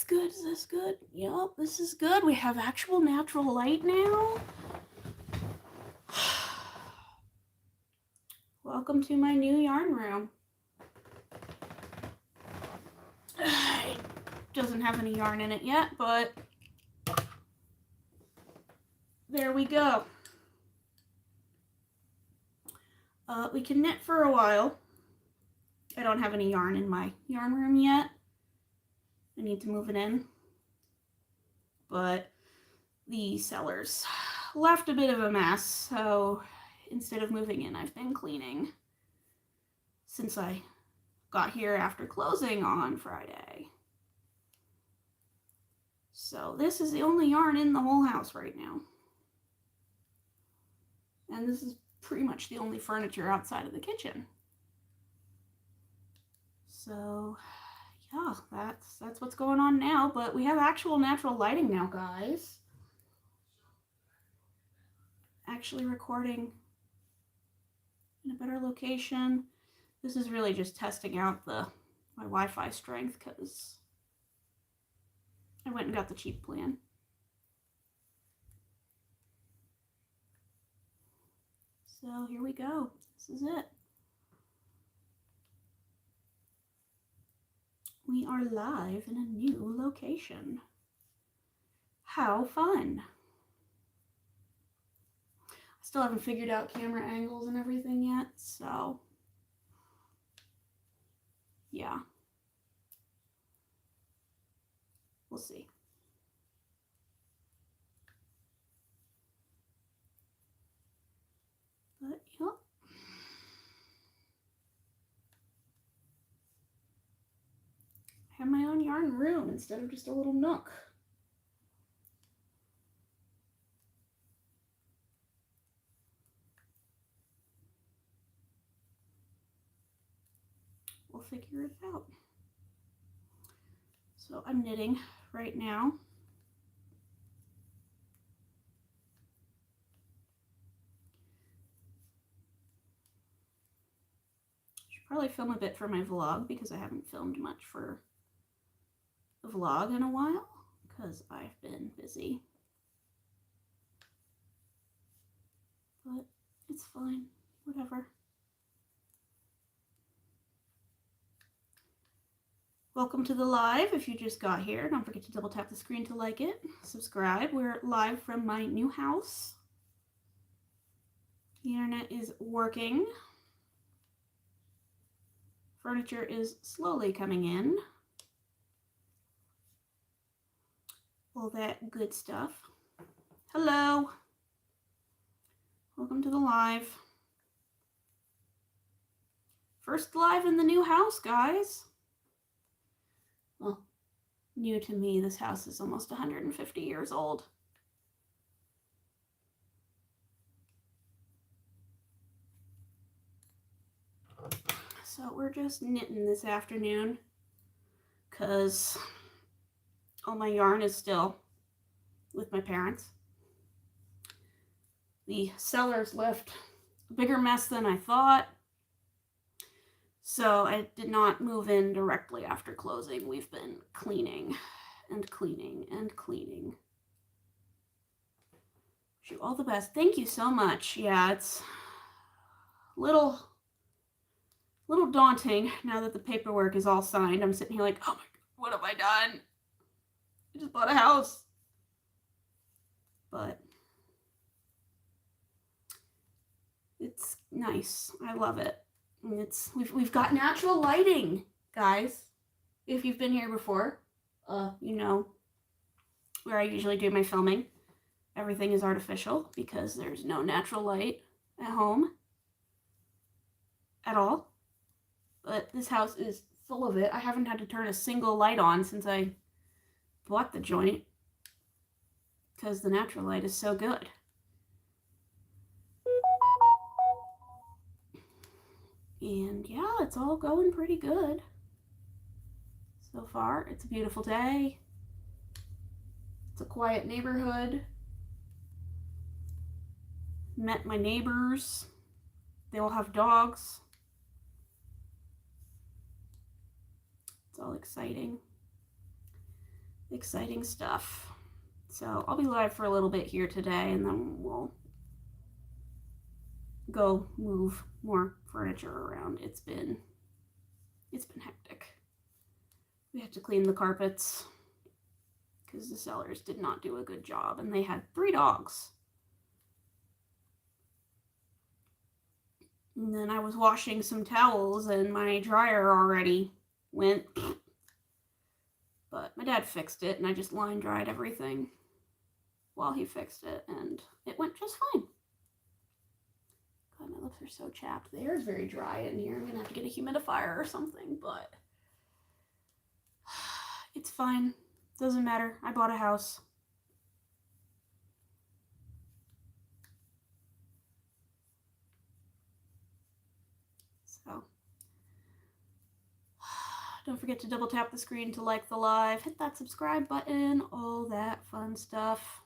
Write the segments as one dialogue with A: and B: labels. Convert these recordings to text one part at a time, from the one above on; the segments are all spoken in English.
A: good? Is this good? Yup, this is good. We have actual natural light now. Welcome to my new yarn room. It doesn't have any yarn in it yet, but there we go. We can knit for a while. I don't have any yarn in my yarn room yet. I need to move it in. But the sellers left a bit of a mess, so instead of moving in, I've been cleaning since I got here after closing on Friday. So this is the only yarn in the whole house right now. And this is pretty much the only furniture outside of the kitchen. So yeah, that's what's going on now, but we have actual natural lighting now, guys. Actually recording in a better location. This is really just testing out my Wi-Fi strength because I went and got the cheap plan. So here we go. This is it. We are live in a new location. How fun. I still haven't figured out camera angles and everything yet, so yeah. We'll see. But yep. I have my own yarn room instead of just a little nook. We'll figure it out. So I'm knitting right now. Should probably film a bit for my vlog because I haven't filmed much for a vlog in a while because I've been busy. But it's fine, whatever. Welcome to the live. If you just got here, don't forget to double tap the screen to like it. Subscribe. We're live from my new house. The internet is working. Furniture is slowly coming in. All that good stuff. Hello. Welcome to the live. First live in the new house, guys. Well, new to me, this house is almost 150 years old. So we're just knitting this afternoon because all my yarn is still with my parents. The sellers left a bigger mess than I thought. So I did not move in directly after closing. We've been cleaning and cleaning and cleaning. Wish you all the best. Thank you so much. Yeah, it's a little daunting now that the paperwork is all signed. I'm sitting here like, oh my God, what have I done? I just bought a house. But it's nice. I love it. We've got natural lighting, guys. If you've been here before, you know where I usually do my filming. Everything is artificial because there's no natural light at home at all. But this house is full of it. I haven't had to turn a single light on since I bought the joint because the natural light is so good. And yeah, it's all going pretty good so far. It's a beautiful day. It's a quiet neighborhood. Met my neighbors. They all have dogs. It's all exciting. exciting stuff. So I'll be live for a little bit here today, and then we'll go move more furniture around. It's been hectic. We had to clean the carpets because the sellers did not do a good job, and they had 3 dogs. And then I was washing some towels and my dryer already went. But my dad fixed it, and I just line dried everything while he fixed it, and it went just fine. God, my lips are so chapped. The air is very dry in here. I'm gonna have to get a humidifier or something, but it's fine. Doesn't matter. I bought a house. So don't forget to double tap the screen to like the live, hit that subscribe button, all that fun stuff.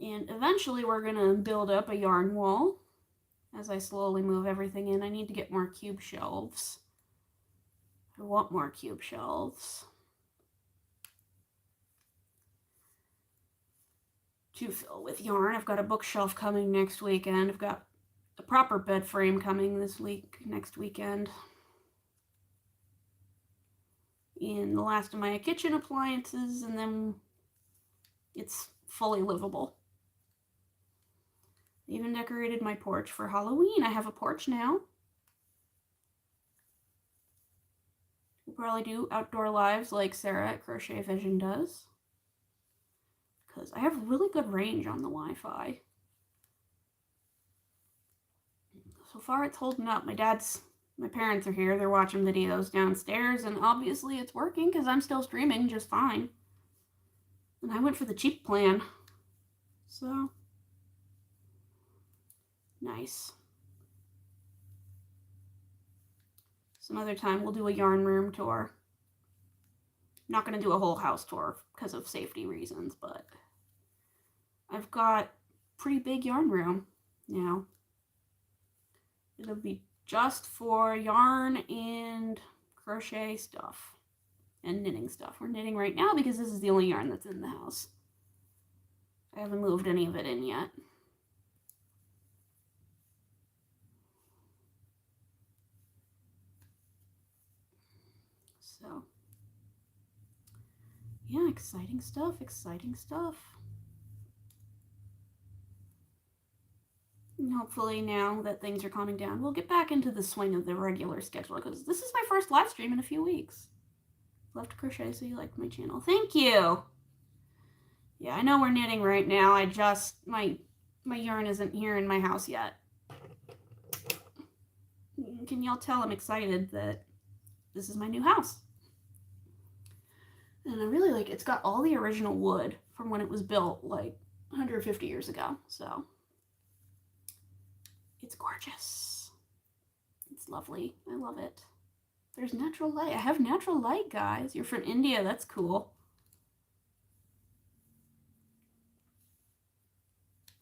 A: And eventually we're gonna build up a yarn wall as I slowly move everything in. I need to get more cube shelves. I want more cube shelves to fill with yarn. I've got a bookshelf coming next weekend. I've got a proper bed frame coming next weekend. And the last of my kitchen appliances, and then it's fully livable. I even decorated my porch for Halloween. I have a porch now. We'll probably do outdoor lives like Sarah at Crochet Vision does, because I have really good range on the Wi-Fi. So far it's holding up. My parents are here. They're watching videos downstairs, and obviously it's working because I'm still streaming just fine. And I went for the cheap plan. So, nice. Some other time we'll do a yarn room tour. I'm not going to do a whole house tour because of safety reasons, but I've got pretty big yarn room now. It'll be just for yarn and crochet stuff and knitting stuff. We're knitting right now because this is the only yarn that's in the house. I haven't moved any of it in yet. So, yeah, exciting stuff, exciting stuff. And hopefully now that things are calming down, we'll get back into the swing of the regular schedule, because this is my first live stream in a few weeks. Love to crochet, so you liked my channel. Thank you! Yeah, I know we're knitting right now. My yarn isn't here in my house yet. Can y'all tell I'm excited that this is my new house? And I really like it. It's got all the original wood from when it was built like 150 years ago. So it's gorgeous. It's lovely. I love it. There's natural light. I have natural light, guys. You're from India. That's cool.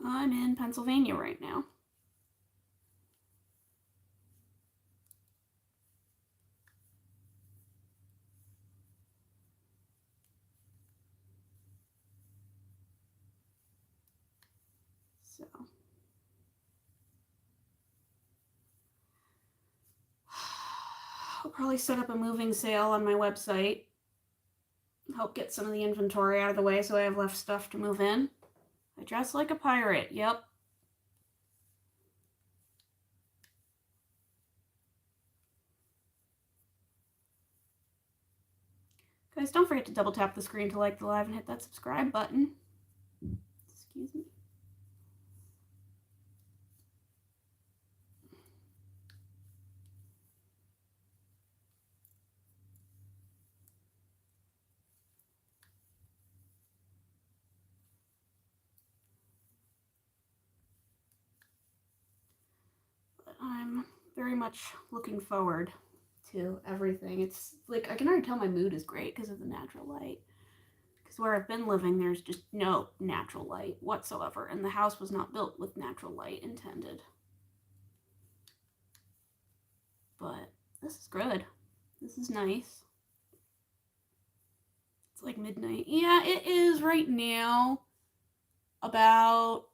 A: I'm in Pennsylvania right now. So I'll probably set up a moving sale on my website. Help get some of the inventory out of the way so I have less stuff to move in. I dress like a pirate. Yep. Guys, don't forget to double tap the screen to like the live and hit that subscribe button. Excuse me. But I'm very much looking forward to everything. It's like I can already tell my mood is great because of the natural light. Because where I've been living, there's just no natural light whatsoever, and the house was not built with natural light intended. But this is good. This is nice. It's like midnight. Yeah, it is right now about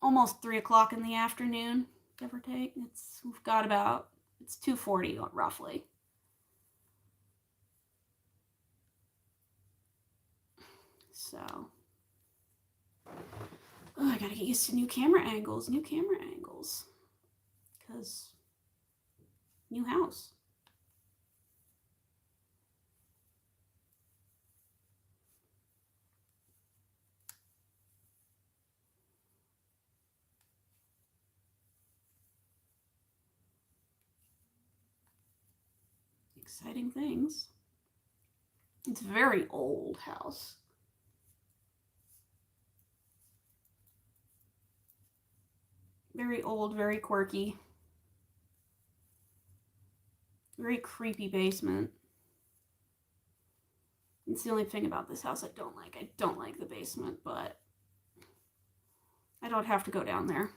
A: almost 3 o'clock in the afternoon, give or take. It's 2:40 roughly. So, I gotta get used to new camera angles, because new house. Exciting things. It's a very old house. Very old, very quirky. Very creepy basement. It's the only thing about this house I don't like. I don't like the basement, but I don't have to go down there.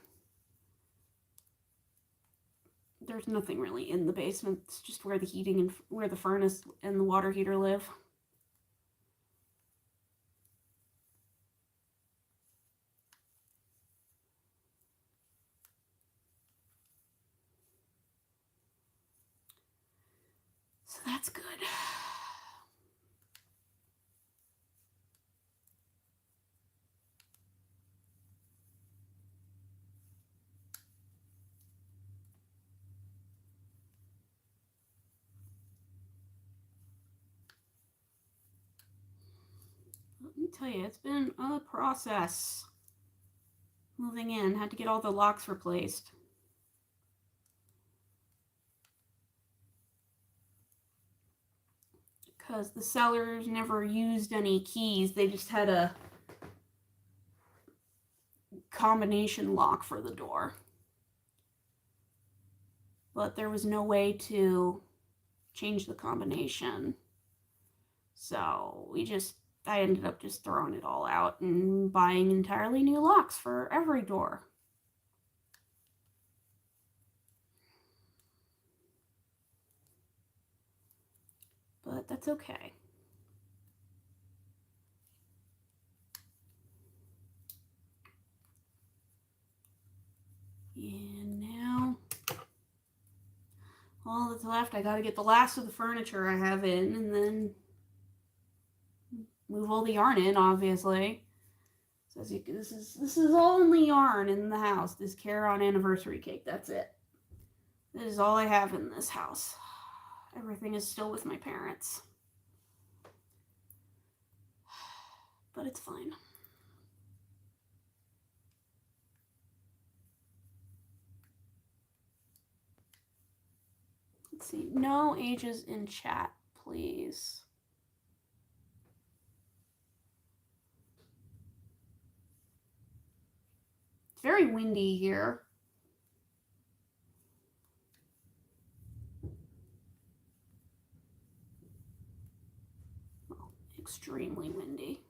A: There's nothing really in the basement. It's just where the heating and where the furnace and the water heater live. So that's good. Let me tell you, it's been a process. Moving in, had to get all the locks replaced. Because the sellers never used any keys. They just had a combination lock for the door. But there was no way to change the combination. So I ended up just throwing it all out and buying entirely new locks for every door. But that's okay. And now, all that's left, I gotta get the last of the furniture I have in, and then move all the yarn in, obviously. So this is all in the yarn in the house. This Caron anniversary cake, that's it. This is all I have in this house. Everything is still with my parents. But it's fine. Let's see. No ages in chat, please. It's very windy here. Well, extremely windy.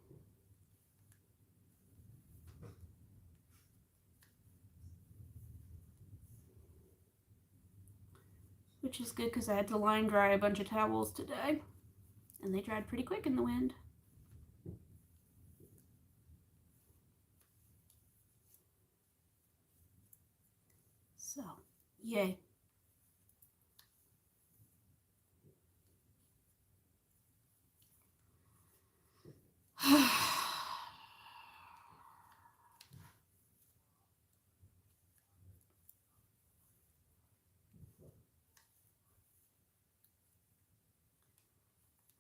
A: Which is good because I had to line dry a bunch of towels today. And they dried pretty quick in the wind. So, yay.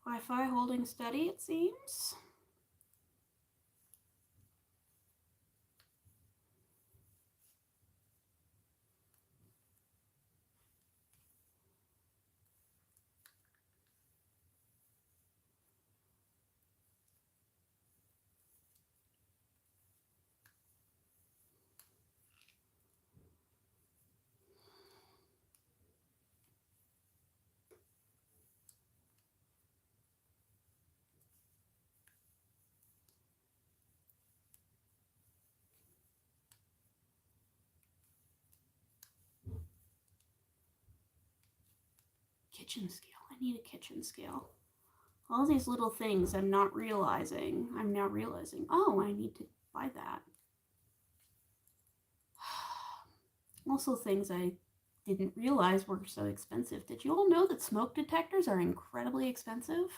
A: Wi-Fi holding steady, it seems. Kitchen scale. I need a kitchen scale. All these little things I'm now realizing, oh, I need to buy that. Also things I didn't realize were so expensive. Did you all know that smoke detectors are incredibly expensive?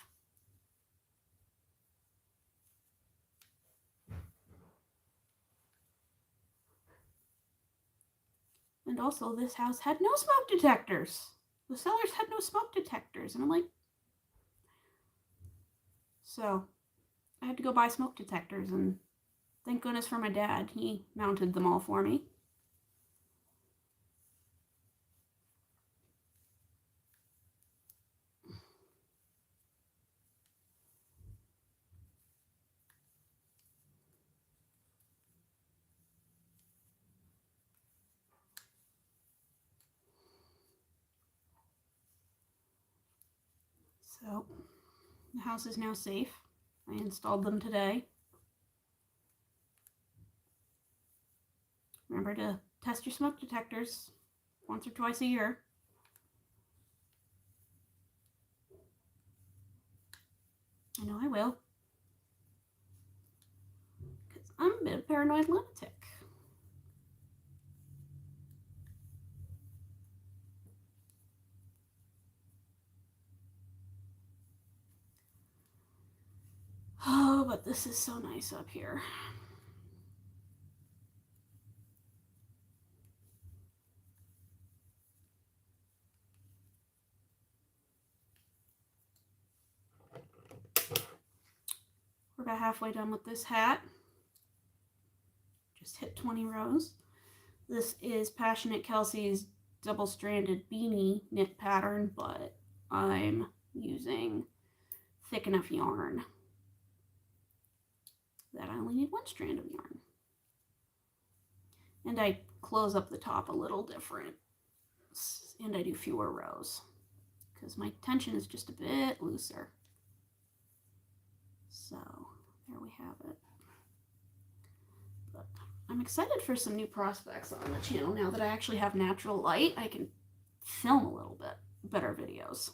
A: And also, this house had no smoke detectors. The sellers had no smoke detectors. And I'm like, so I had to go buy smoke detectors, and thank goodness for my dad. He mounted them all for me. So the house is now safe. I installed them today. Remember to test your smoke detectors once or twice a year. I know I will. Because I'm a bit of a paranoid lunatic. Oh, but this is so nice up here. We're about halfway done with this hat. Just hit 20 rows. This is Passionate Kelsey's double-stranded beanie knit pattern, but I'm using thick enough yarn that I only need one strand of yarn. And I close up the top a little different, and I do fewer rows because my tension is just a bit looser. So there we have it. But I'm excited for some new prospects on the channel now that I actually have natural light. I can film a little bit better videos.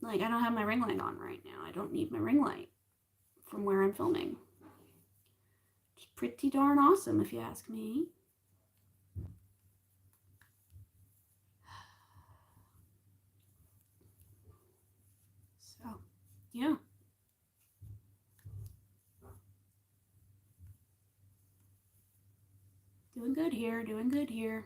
A: Like, I don't have my ring light on right now. I don't need my ring light from where I'm filming. It's pretty darn awesome, if you ask me. So, yeah. Doing good here, doing good here.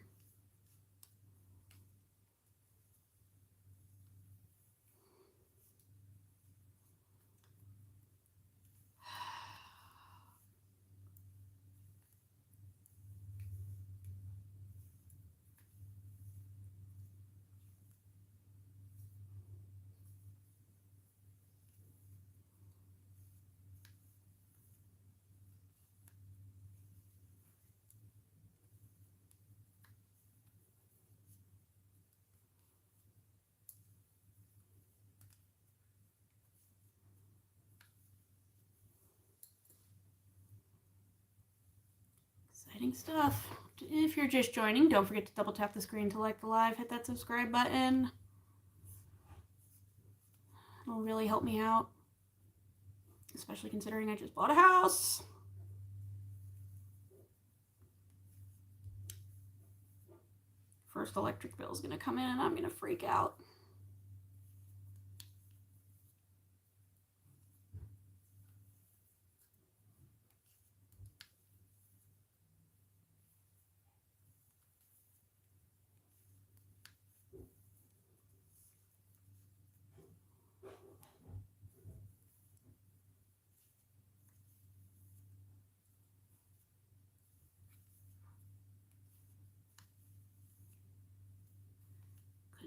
A: Exciting stuff. If you're just joining, don't forget to double tap the screen to like the live, hit that subscribe button. It'll really help me out, especially considering I just bought a house. First electric bill is going to come in and I'm going to freak out.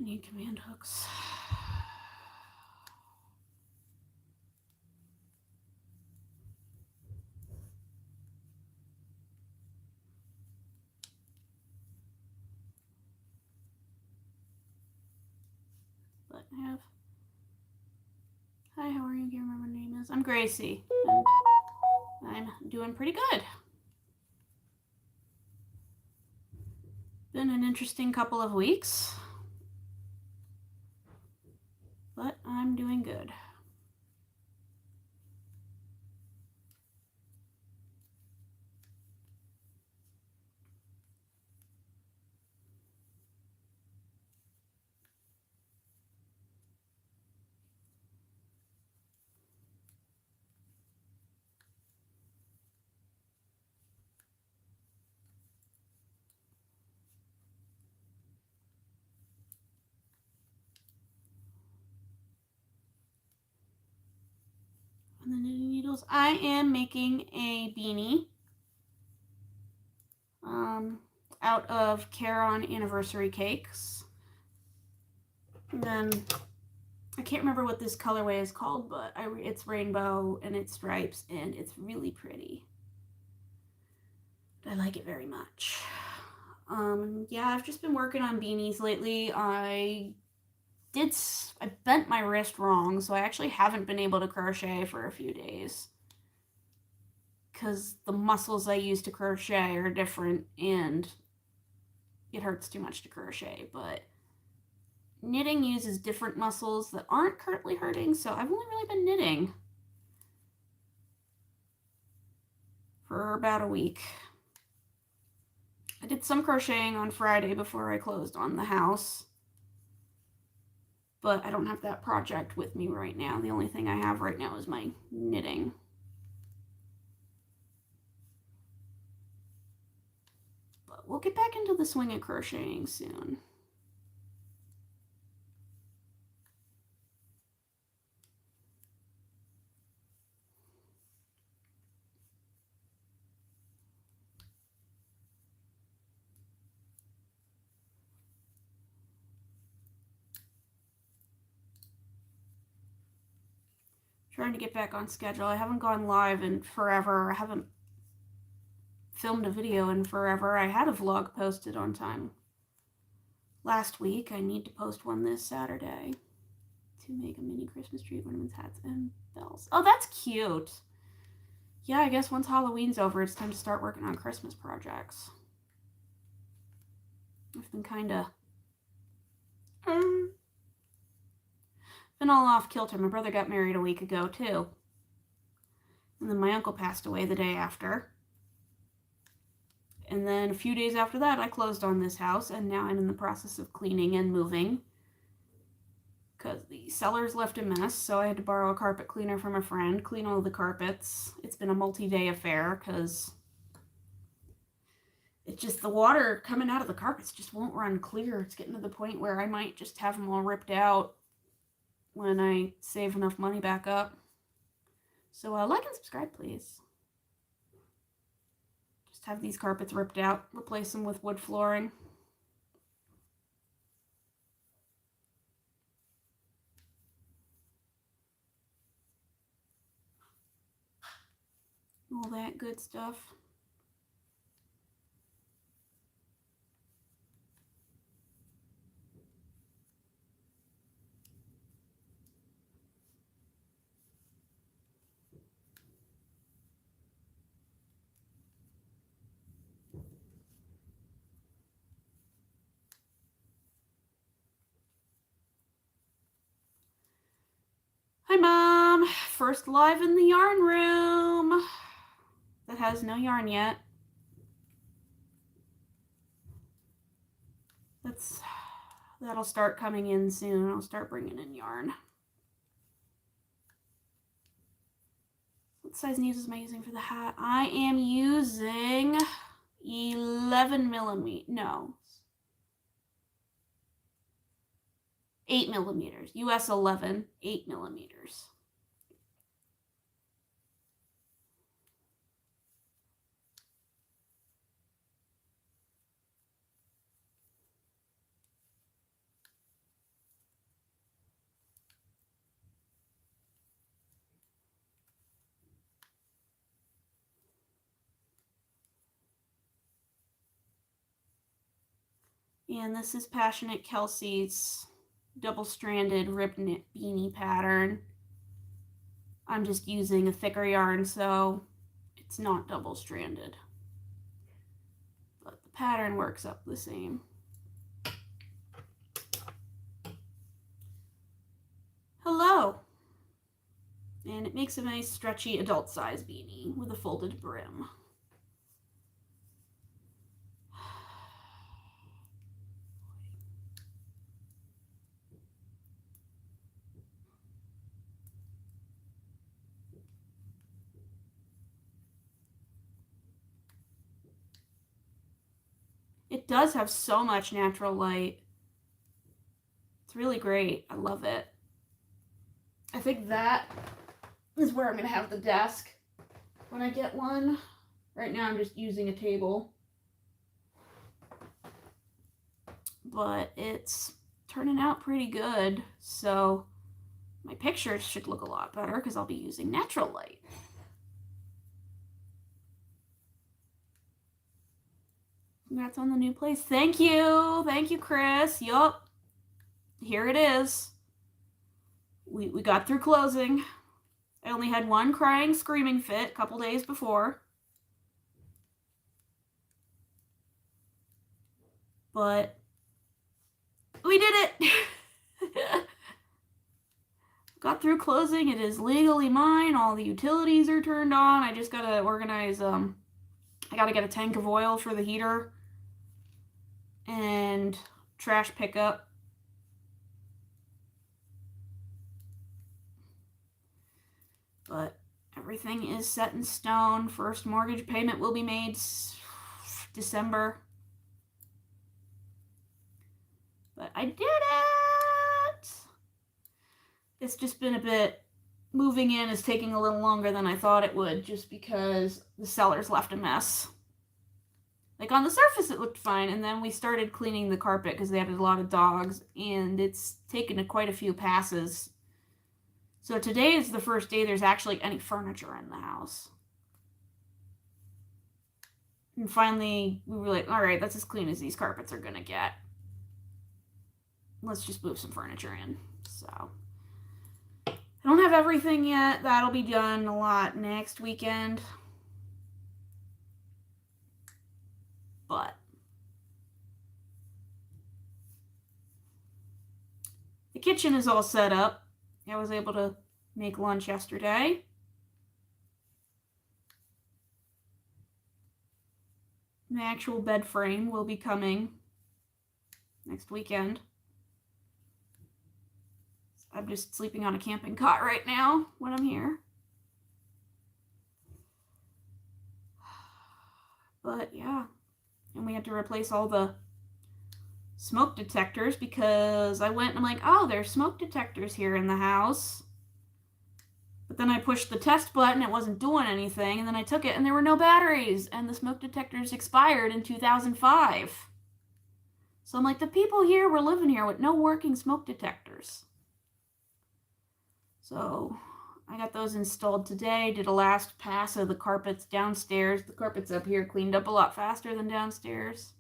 A: I need command hooks. But I have. Hi, how are you? Do you remember what your name is? I'm Gracie, and I'm doing pretty good. Been an interesting couple of weeks. doing good. And the knitting needles. I am making a beanie out of Caron anniversary cakes. And then I can't remember what this colorway is called, but it's rainbow and it's stripes and it's really pretty. I like it very much. Yeah, I've just been working on beanies lately. I bent my wrist wrong, so I actually haven't been able to crochet for a few days. Because the muscles I use to crochet are different and it hurts too much to crochet, but knitting uses different muscles that aren't currently hurting, so I've only really been knitting for about a week. I did some crocheting on Friday before I closed on the house, but I don't have that project with me right now. The only thing I have right now is my knitting. But we'll get back into the swing of crocheting soon. Trying to get back on schedule. I haven't gone live in forever. I haven't filmed a video in forever. I had a vlog posted on time last week. I need to post one this Saturday to make a mini Christmas tree, ornaments, hats, and bells. Oh, that's cute. Yeah, I guess once Halloween's over, it's time to start working on Christmas projects. I've been kind of been all off kilter. My brother got married a week ago, too. And then my uncle passed away the day after. And then a few days after that, I closed on this house, and now I'm in the process of cleaning and moving. Because the cellar's left a mess, so I had to borrow a carpet cleaner from a friend, clean all the carpets. It's been a multi-day affair, because it's just the water coming out of the carpets just won't run clear. It's getting to the point where I might just have them all ripped out when I save enough money back up. So like and subscribe, please. Just have these carpets ripped out, replace them with wood flooring. All that good stuff. Hi, Mom. First live in the yarn room that has no yarn yet. That'll start coming in soon. I'll start bringing in yarn. What size needles am I using for the hat? I am using 11 millimeters. No. 8 millimeters. US 11, 8 millimeters. And this is Passionate Kelsey's double-stranded rib knit beanie pattern. I'm just using a thicker yarn, so it's not double-stranded. But the pattern works up the same. Hello, low. And it makes a nice stretchy adult size beanie with a folded brim. It does have so much natural light. It's really great. I love it. I think that is where I'm going to have the desk when I get one. Right now I'm just using a table. But it's turning out pretty good. So my pictures should look a lot better because I'll be using natural light. Congrats on the new place. Thank you. Thank you, Chris. Yup. Here it is. We got through closing. I only had one crying, screaming fit a couple days before. But we did it. Got through closing. It is legally mine. All the utilities are turned on. I just gotta organize, I gotta get a tank of oil for the heater and trash pickup. But everything is set in stone. First mortgage payment will be made December. But I did it! It's just been a bit, moving in is taking a little longer than I thought it would, just because the sellers left a mess. Like, on the surface it looked fine, and then we started cleaning the carpet because they had a lot of dogs, and it's taken quite a few passes. So today is the first day there's actually any furniture in the house. And finally, we were like, all right, that's as clean as these carpets are gonna get. Let's just move some furniture in. So I don't have everything yet. That'll be done a lot next weekend. But the kitchen is all set up. I was able to make lunch yesterday. The actual bed frame will be coming next weekend. I'm just sleeping on a camping cot right now when I'm here. But yeah, and we had to replace all the smoke detectors because I went and I'm like, oh, there's smoke detectors here in the house. But then I pushed the test button, it wasn't doing anything, and then I took it and there were no batteries, and the smoke detectors expired in 2005. So I'm like, the people here were living here with no working smoke detectors. So I got those installed today, did a last pass of the carpets downstairs. The carpets up here cleaned up a lot faster than downstairs.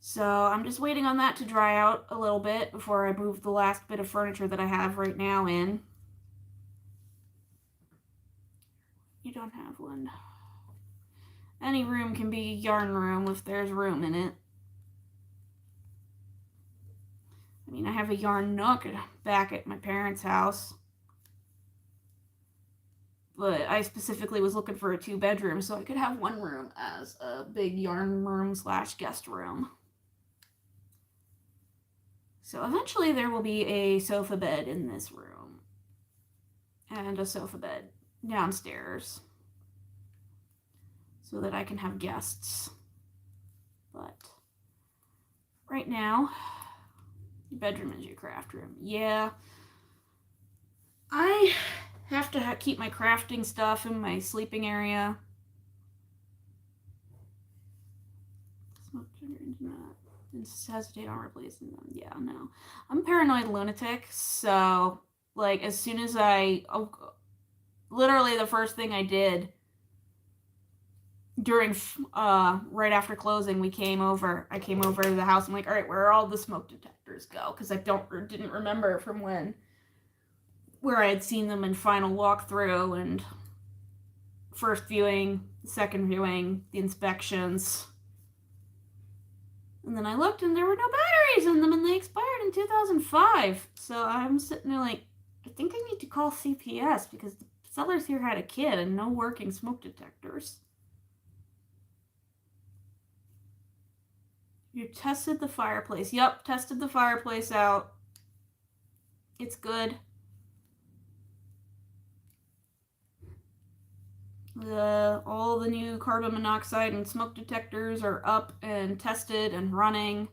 A: So I'm just waiting on that to dry out a little bit before I move the last bit of furniture that I have right now in. You don't have one. Any room can be a yarn room if there's room in it. I mean, I have a yarn nook back at my parents' house. But I specifically was looking for a 2-bedroom so I could have one room as a big yarn room / guest room. So eventually there will be a sofa bed in this room. And a sofa bed downstairs. So that I can have guests. But right now, your bedroom is your craft room. Yeah. I have to keep my crafting stuff in my sleeping area. Didn't hesitate on replacing them. Yeah, no. I'm a paranoid lunatic, so like as soon as literally the first thing I did during right after closing, I came over to the house. I'm like, all right, where are all the smoke detectors go? Because I didn't remember from where I had seen them in final walkthrough and first viewing, second viewing, the inspections. And then I looked and there were no batteries in them and they expired in 2005. So I'm sitting there like, I think I need to call CPS because the sellers here had a kid and no working smoke detectors. You tested the fireplace. Yep, tested the fireplace out. It's good. All the new carbon monoxide and smoke detectors are up and tested and running.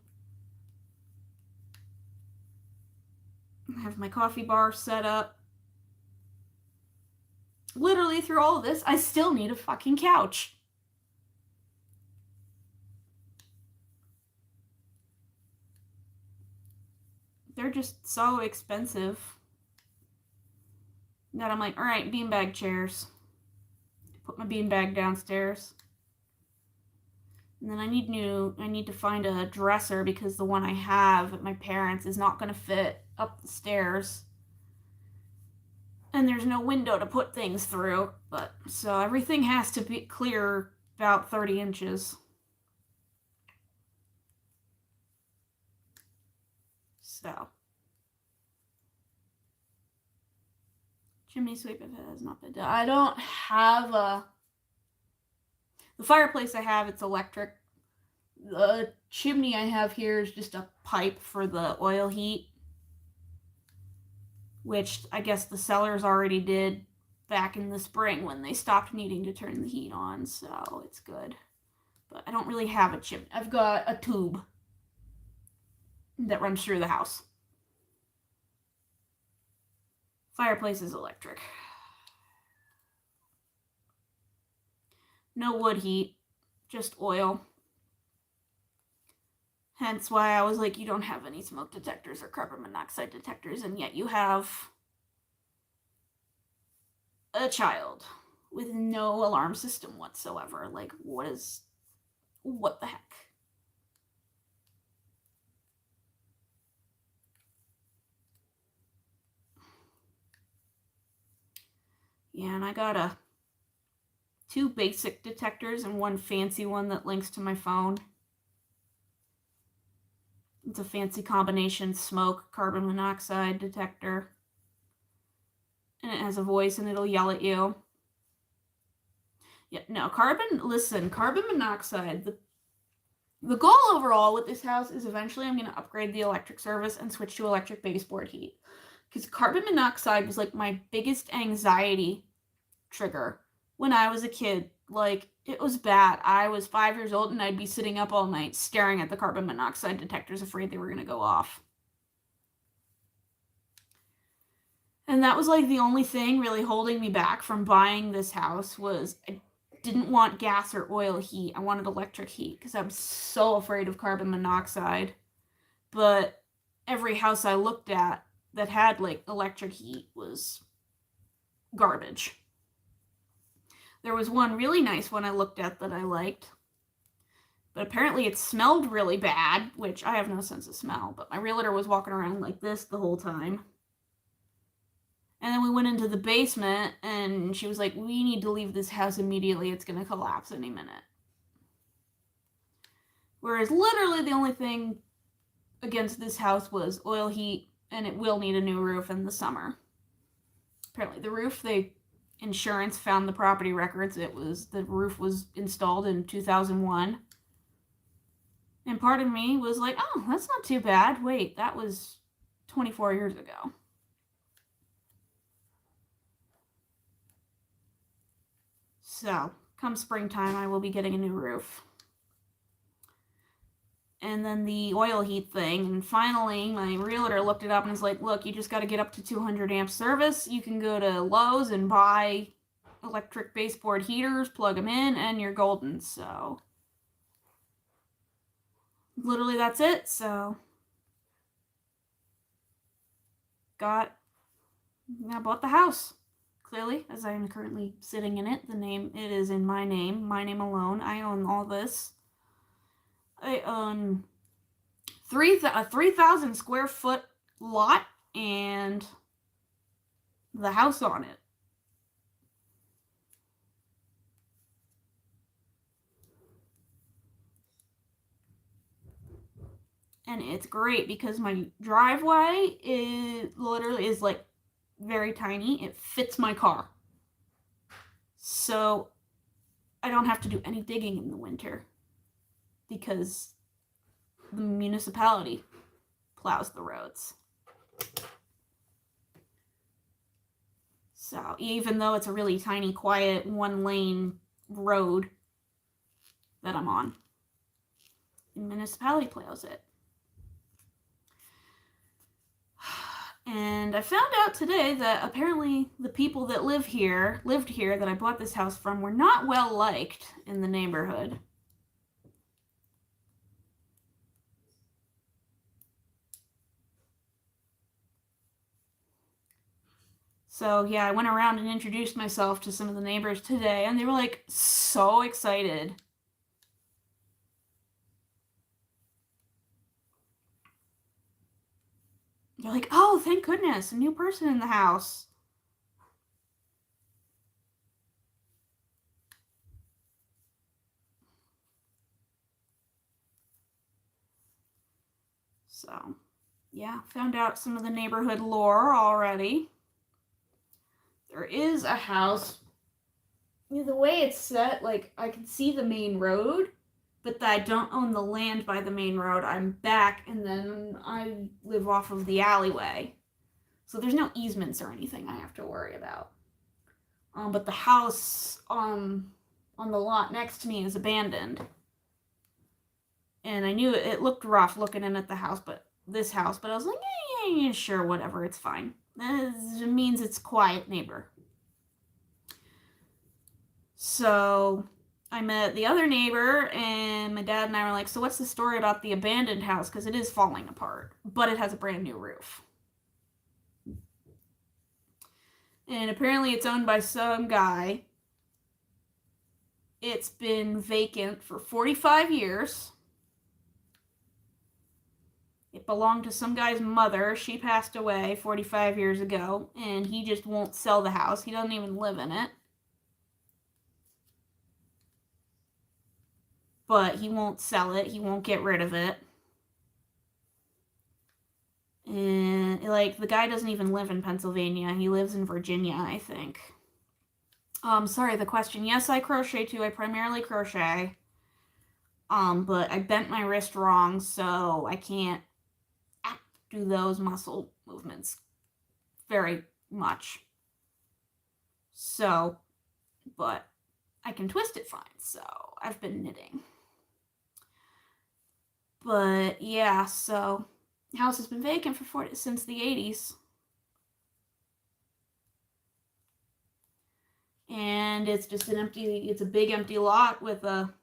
A: I have my coffee bar set up. Literally through all of this, I still need a fucking couch. They're just so expensive that I'm like, all right, beanbag chairs. Put my beanbag downstairs. And then I need to find a dresser because the one I have at my parents' is not going to fit up the stairs. And there's no window to put things through. But so everything has to be clear about 30 inches. So chimney sweep has not been done. I don't have the fireplace I have, it's electric. The chimney I have here is just a pipe for the oil heat, which I guess the sellers already did back in the spring when they stopped needing to turn the heat on, so it's good. But I don't really have a chimney. I've got a tube that runs through the house. Fireplace is electric. No wood heat, just oil. Hence why I was like, you don't have any smoke detectors or carbon monoxide detectors, and yet you have a child with no alarm system whatsoever. Like, what the heck? Yeah, and I got two basic detectors and one fancy one that links to my phone. It's a fancy combination smoke carbon monoxide detector. And it has a voice and it'll yell at you. Yeah, no, carbon monoxide, the goal overall with this house is eventually I'm going to upgrade the electric service and switch to electric baseboard heat. Because carbon monoxide was like my biggest anxiety trigger when I was a kid. Like, it was bad. I was 5 years old and I'd be sitting up all night staring at the carbon monoxide detectors, afraid they were going to go off. And that was like the only thing really holding me back from buying this house was I didn't want gas or oil heat. I wanted electric heat because I'm so afraid of carbon monoxide. But every house I looked at that had like electric heat was garbage. There was one really nice one I looked at that I liked, but apparently it smelled really bad, which I have no sense of smell, but my realtor was walking around like this the whole time. And then we went into the basement and she was like, we need to leave this house immediately. It's going to collapse any minute. Whereas literally the only thing against this house was oil heat, and it will need a new roof in the summer. Apparently the roof, insurance found the property records. The roof was installed in 2001. And part of me was like, oh, that's not too bad. Wait, that was 24 years ago. So, come springtime, I will be getting a new roof. And then the oil heat thing. And finally, my realtor looked it up and was like, look, you just got to get up to 200 amp service. You can go to Lowe's and buy electric baseboard heaters, plug them in, and you're golden. So, literally that's it. So, I bought the house. Clearly, as I am currently sitting in it, it is in my name alone. I own all this. I own a 3,000 square foot lot and the house on it. And it's great because my driveway is like very tiny. It fits my car. So I don't have to do any digging in the winter because the municipality plows the roads. So even though it's a really tiny, quiet, one-lane road that I'm on, the municipality plows it. And I found out today that apparently the people that lived here that I bought this house from were not well liked in the neighborhood. So yeah, I went around and introduced myself to some of the neighbors today, and they were like so excited. They're like, oh, thank goodness, a new person in the house. So, yeah, found out some of the neighborhood lore already. There is a house. The way it's set, like, I can see the main road, but I don't own the land by the main road. I'm back, and then I live off of the alleyway. So there's no easements or anything I have to worry about. But the house on the lot next to me is abandoned. And I knew it looked rough looking in at the house, but I was like, yeah, sure, whatever, it's fine. It means it's a quiet neighbor. So I met the other neighbor, and my dad and I were like, so what's the story about the abandoned house? Because it is falling apart, but it has a brand new roof. And apparently it's owned by some guy. It's been vacant for 45 years. It belonged to some guy's mother. She passed away 45 years ago, and he just won't sell the house. He doesn't even live in it. But he won't sell it. He won't get rid of it. And, like, the guy doesn't even live in Pennsylvania. He lives in Virginia, I think. Sorry, the question. Yes, I crochet too. I primarily crochet. But I bent my wrist wrong, so I can't do those muscle movements very much. So, but I can twist it fine, so I've been knitting. But yeah, so the house has been vacant since the 80s. And it's just it's a big empty lot with a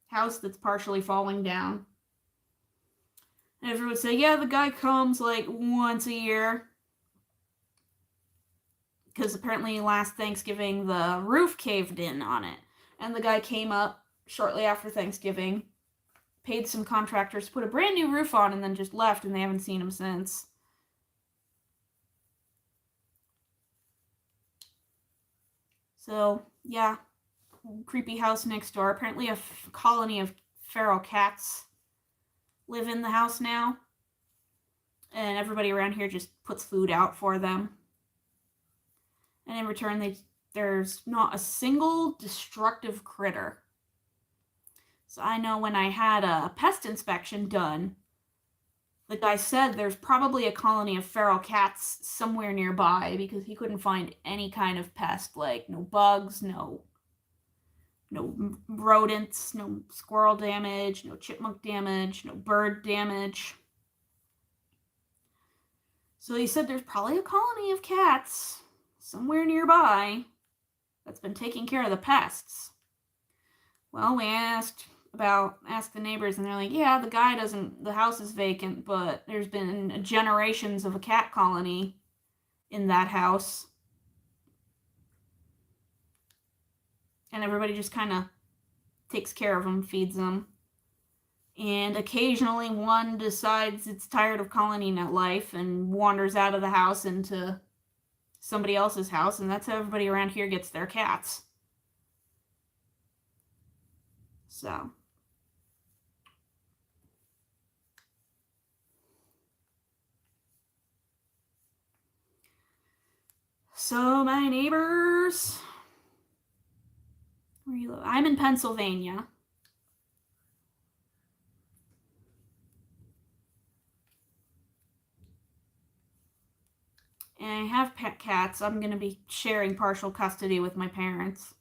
A: house that's partially falling down. And everyone would say, yeah, the guy comes like once a year. Because apparently last Thanksgiving the roof caved in on it. And the guy came up shortly after Thanksgiving, paid some contractors to put a brand new roof on, and then just left, and they haven't seen him since. So, yeah, creepy house next door. Apparently a colony of feral cats live in the house now. And everybody around here just puts food out for them. And in return, there's not a single destructive critter. So I know when I had a pest inspection done, the guy said there's probably a colony of feral cats somewhere nearby because he couldn't find any kind of pest, like no bugs, no rodents, no squirrel damage, no chipmunk damage, no bird damage. So he said there's probably a colony of cats somewhere nearby that's been taking care of the pests. Well, we asked the neighbors, and they're like, yeah, the house is vacant, but there's been generations of a cat colony in that house. And everybody just kind of takes care of them, feeds them. And occasionally one decides it's tired of colony life and wanders out of the house into somebody else's house, and that's how everybody around here gets their cats. So So my neighbors, where you live? I'm in Pennsylvania. And I have pet cats. I'm going to be sharing partial custody with my parents.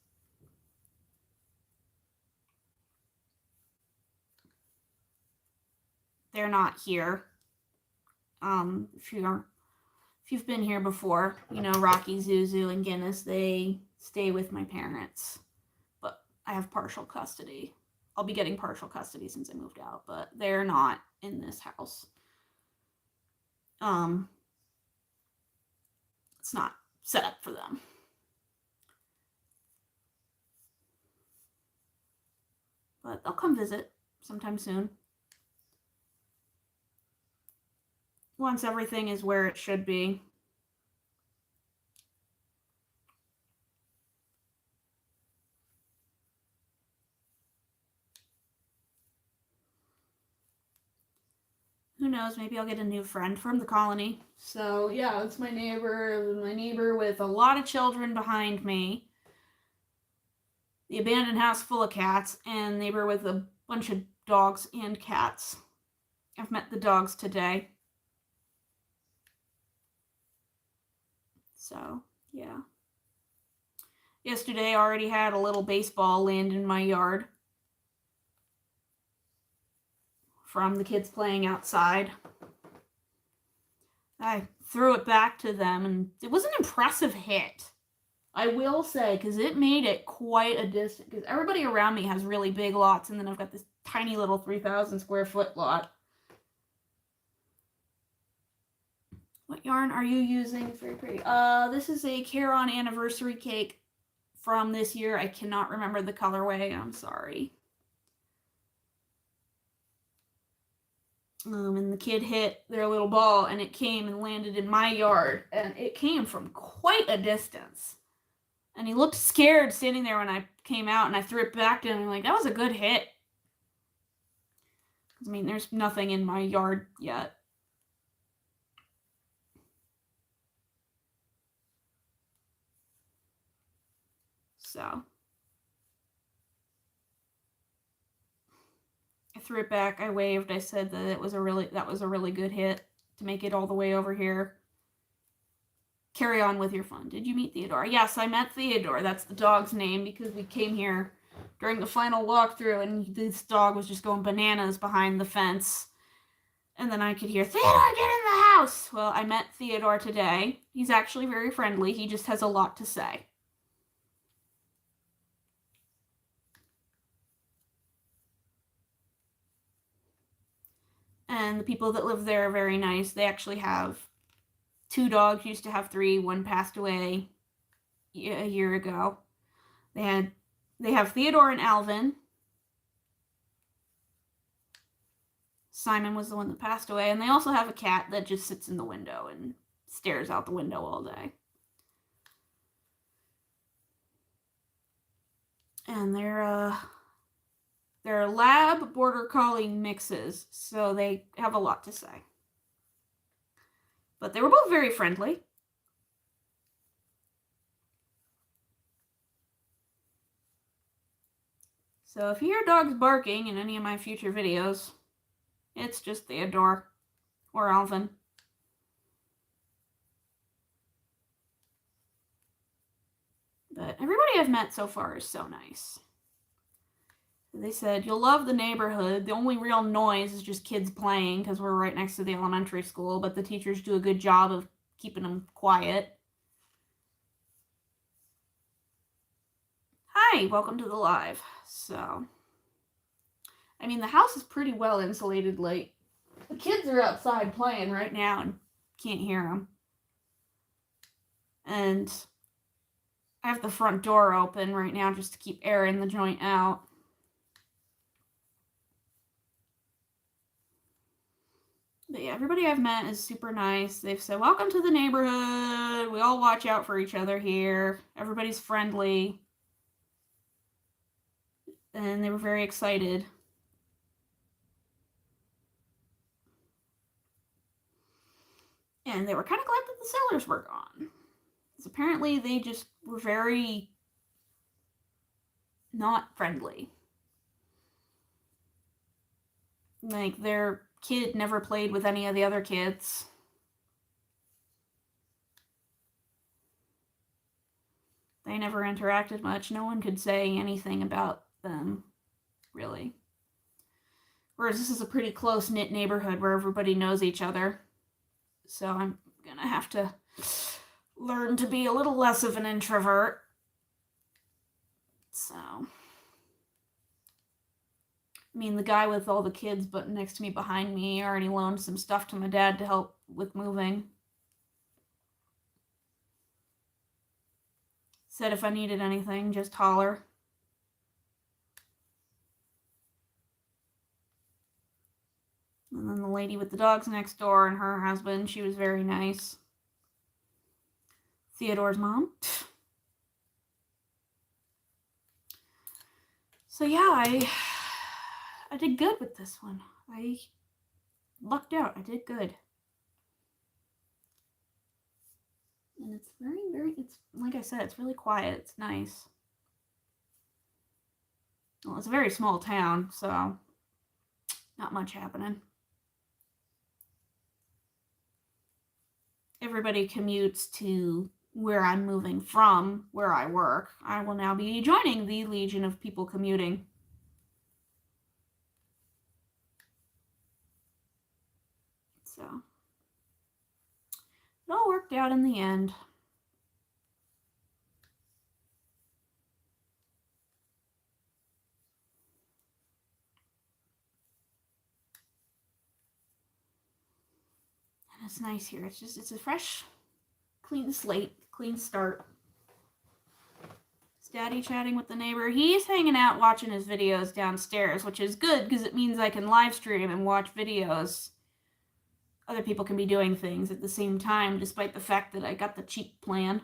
A: They're not here. If you've been here before, you know Rocky, Zuzu, and Guinness, they stay with my parents. But I have partial custody. I'll be getting partial custody since I moved out, but they're not in this house. It's not set up for them. But they'll come visit sometime soon. Once everything is where it should be. Who knows, maybe I'll get a new friend from the colony. So yeah, it's my neighbor with a lot of children behind me. The abandoned house full of cats, and neighbor with a bunch of dogs and cats. I've met the dogs today. So, yeah. Yesterday I already had a little baseball land in my yard from the kids playing outside. I threw it back to them, and it was an impressive hit. I will say, because it made it quite a distance, because everybody around me has really big lots, and then I've got this tiny little 3,000 square foot lot. What yarn are you using? It's very pretty. This is a Caron anniversary cake from this year. I cannot remember the colorway. I'm sorry. And the kid hit their little ball, and it came and landed in my yard, and it came from quite a distance. And he looked scared standing there when I came out, and I threw it back to him. I'm like, that was a good hit. I mean, there's nothing in my yard yet. So I threw it back. I waved. I said that that was a really good hit to make it all the way over here. Carry on with your fun. Did you meet Theodore? Yes, I met Theodore. That's the dog's name, because we came here during the final walkthrough, and this dog was just going bananas behind the fence. And then I could hear, Theodore, get in the house! Well, I met Theodore today. He's actually very friendly. He just has a lot to say. And the people that live there are very nice. They actually have 2 dogs, used to have 3. One passed away a year ago. They have Theodore and Alvin. Simon was the one that passed away. And they also have a cat that just sits in the window and stares out the window all day. And they're lab border collie mixes, so they have a lot to say. But they were both very friendly. So if you hear dogs barking in any of my future videos, it's just Theodore or Alvin. But everybody I've met so far is so nice. They said, you'll love the neighborhood. The only real noise is just kids playing, because we're right next to the elementary school, but the teachers do a good job of keeping them quiet. Hi, welcome to the live. So, I mean, the house is pretty well insulated. Like, the kids are outside playing right now and can't hear them. And I have the front door open right now just to keep air in the joint out. But yeah, everybody I've met is super nice. They've said, welcome to the neighborhood. We all watch out for each other here. Everybody's friendly. And they were very excited. And they were kind of glad that the sellers were gone. Apparently they just were very not friendly. Like, their kid never played with any of the other kids. They never interacted much. No one could say anything about them, really. Whereas this is a pretty close-knit neighborhood where everybody knows each other. So I'm gonna have to learn to be a little less of an introvert. So, I mean, the guy with all the kids but next to me behind me already loaned some stuff to my dad to help with moving. Said if I needed anything, just holler. And then the lady with the dogs next door and her husband, she was very nice. Theodore's mom. So yeah, I did good with this one. I lucked out. I did good. And it's it's, like I said, it's really quiet. It's nice. Well, it's a very small town, so not much happening. Everybody commutes to where I'm moving from, where I work. I will now be joining the legion of people commuting. So, it all worked out in the end. And it's nice here. It's a fresh, clean slate, clean start. Is Daddy chatting with the neighbor? He's hanging out watching his videos downstairs, which is good because it means I can live stream and watch videos. Other people can be doing things at the same time, despite the fact that I got the cheap plan.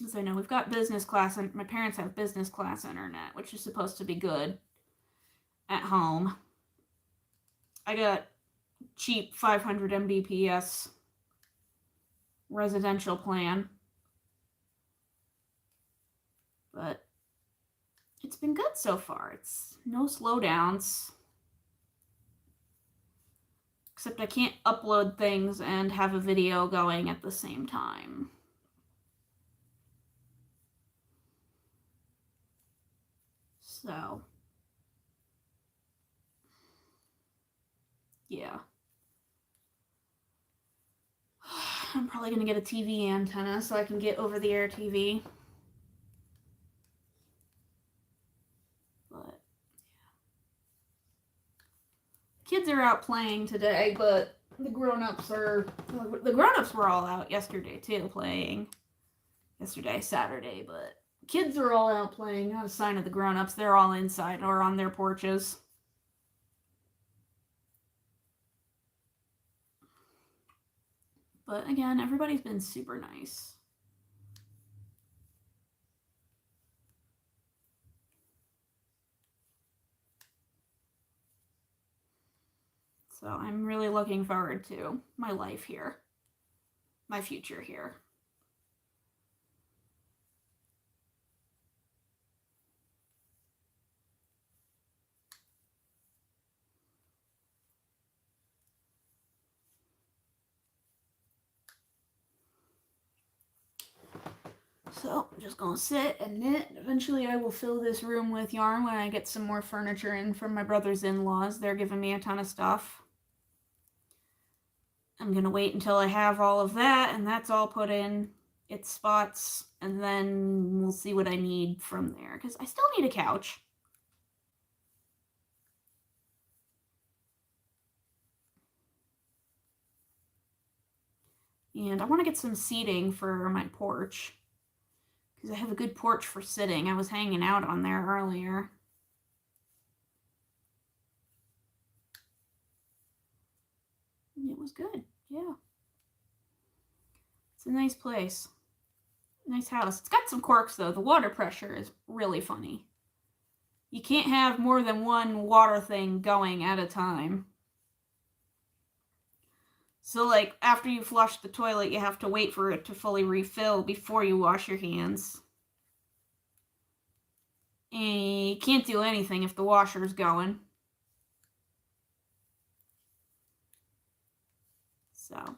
A: As I know, we've got business class, and my parents have business class internet, which is supposed to be good at home. I got cheap 500 Mbps residential plan. But it's been good so far. It's no slowdowns. Except I can't upload things and have a video going at the same time. So, yeah. I'm probably going to get a TV antenna so I can get over-the-air TV. But, yeah. Kids are out playing today, but the grown-ups were all out yesterday too, playing. Yesterday, Saturday, but kids are all out playing. Not a sign of the grown-ups. They're all inside or on their porches. But again, everybody's been super nice. So I'm really looking forward to my life here, my future here. So I'm just gonna sit and knit. Eventually I will fill this room with yarn when I get some more furniture in from my brother's in-laws. They're giving me a ton of stuff. I'm gonna wait until I have all of that and that's all put in its spots, and then we'll see what I need from there, because I still need a couch. And I want to get some seating for my porch, because I have a good porch for sitting. I was hanging out on there earlier. And it was good, yeah. It's a nice place. Nice house. It's got some quirks though. The water pressure is really funny. You can't have more than one water thing going at a time. So, like, after you flush the toilet, you have to wait for it to fully refill before you wash your hands. And you can't do anything if the washer's going. So.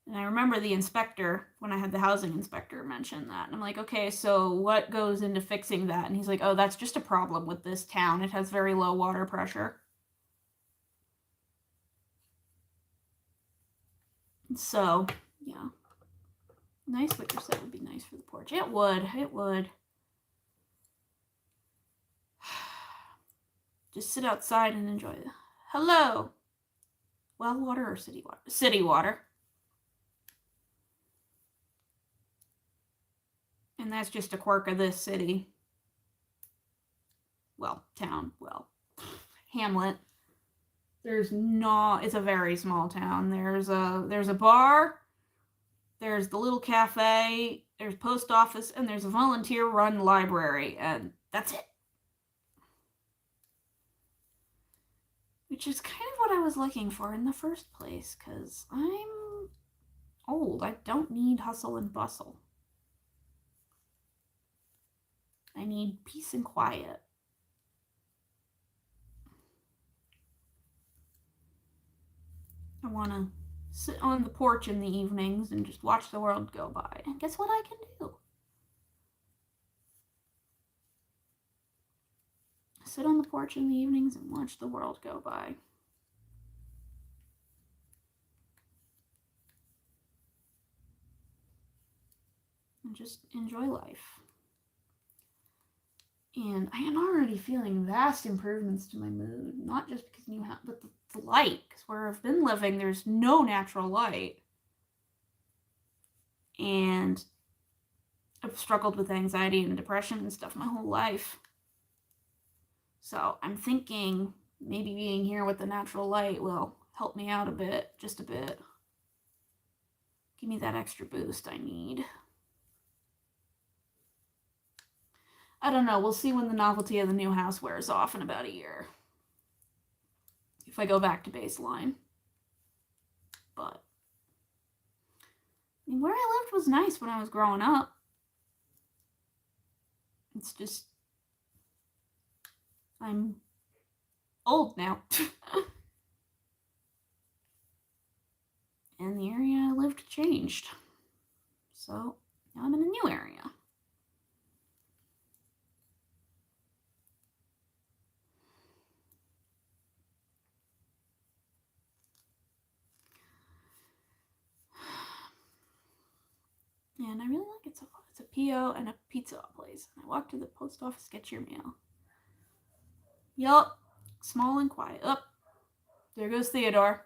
A: And I remember the inspector, when I had the housing inspector, mention that. And I'm like, okay, so what goes into fixing that? And he's like, oh, that's just a problem with this town. It has very low water pressure. So, yeah. Nice wicker set would be nice for the porch. It would. It would. Just sit outside and enjoy it. Hello. Well water or city water? City water. And that's just a quirk of this city. Well, town. Well, hamlet. There's not. It's a very small town. There's a bar. There's the little cafe. There's post office, and there's a volunteer-run library, and that's it. Which is kind of what I was looking for in the first place, because I'm old. I don't need hustle and bustle. I need peace and quiet. I want to sit on the porch in the evenings and just watch the world go by. And guess what I can do? Sit on the porch in the evenings and watch the world go by. And just enjoy life. And I am already feeling vast improvements to my mood, not just because you have, but the light. Because where I've been living, there's no natural light. And I've struggled with anxiety and depression and stuff my whole life. So I'm thinking maybe being here with the natural light will help me out a bit, just a bit. Give me that extra boost I need. I don't know. We'll see when the novelty of the new house wears off in about a year. If I go back to baseline. But I mean, where I lived was nice when I was growing up. It's just I'm old now. And the area I lived changed. So now I'm in a new area. And I really like it so far. It's a PO and a pizza place. And I walk to the post office, get your mail. Yup. Small and quiet. Up. There goes Theodore.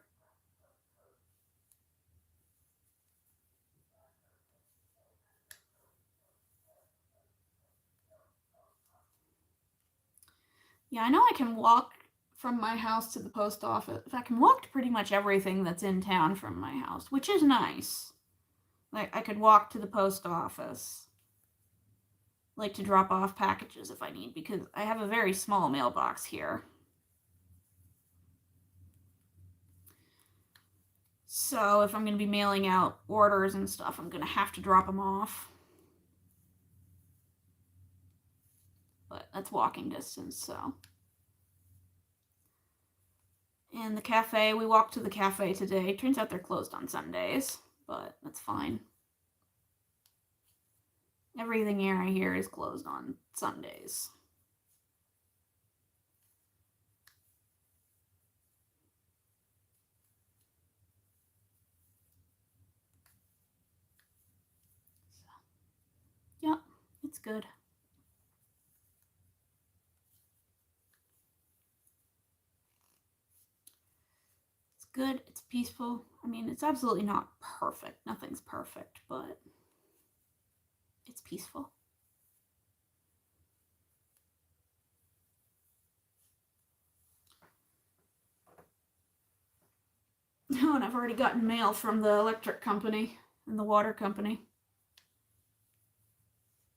A: Yeah, I know I can walk from my house to the post office. I can walk to pretty much everything that's in town from my house, which is nice. Like, I could walk to the post office. Like, to drop off packages if I need, because I have a very small mailbox here. So if I'm going to be mailing out orders and stuff, I'm going to have to drop them off. But that's walking distance, so. And the cafe, we walked to the cafe today. Turns out they're closed on Sundays, but that's fine. Everything here I hear is closed on Sundays. So, yeah, it's good. It's good. It's peaceful. I mean, it's absolutely not perfect. Nothing's perfect, but it's peaceful. Oh, and I've already gotten mail from the electric company and the water company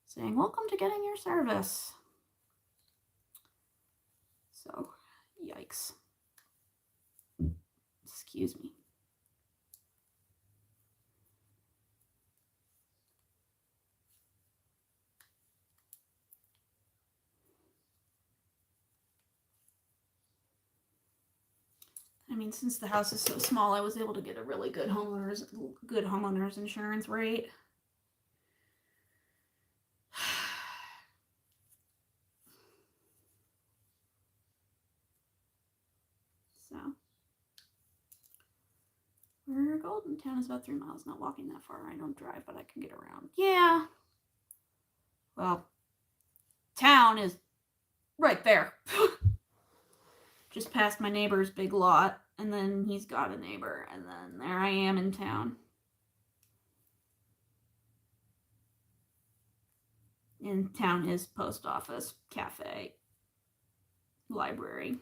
A: saying, welcome to getting your service. So, yikes. Excuse me. I mean, since the house is so small, I was able to get a really good homeowners insurance rate. So, where Golden Town is about 3 miles. Not walking that far. I don't drive, but I can get around. Yeah. Well, town is right there. Just past my neighbor's big lot, and then he's got a neighbor, and then there I am in town. In town is post office, cafe, library.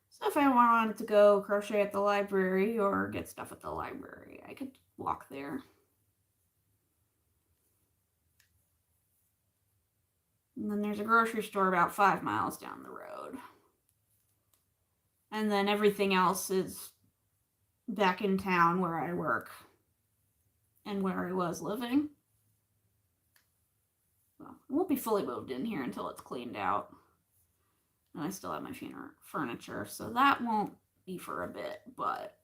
A: So if I wanted to go crochet at the library or get stuff at the library, I could walk there. And then there's a grocery store about 5 miles down the road. And then everything else is back in town where I work and where I was living. Well, it won't be fully moved in here until it's cleaned out. And I still have my furniture, so that won't be for a bit, but...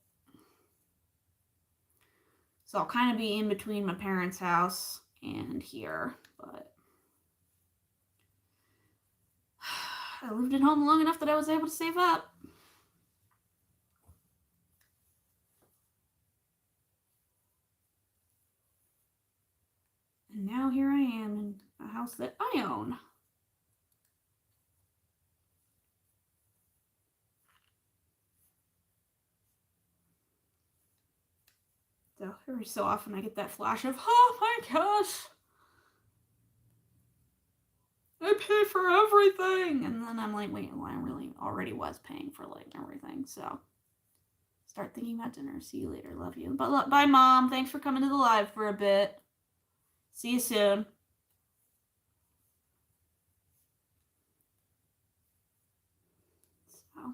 A: So I'll kind of be in between my parents' house and here, but... I lived at home long enough that I was able to save up. And now here I am in a house that I own. So every so often I get that flash of, oh my gosh, I pay for everything. And then I'm like, wait, well, I really already was paying for like everything. So start thinking about dinner. See you later. Love you. But bye, Mom. Thanks for coming to the live for a bit. See you soon. So, I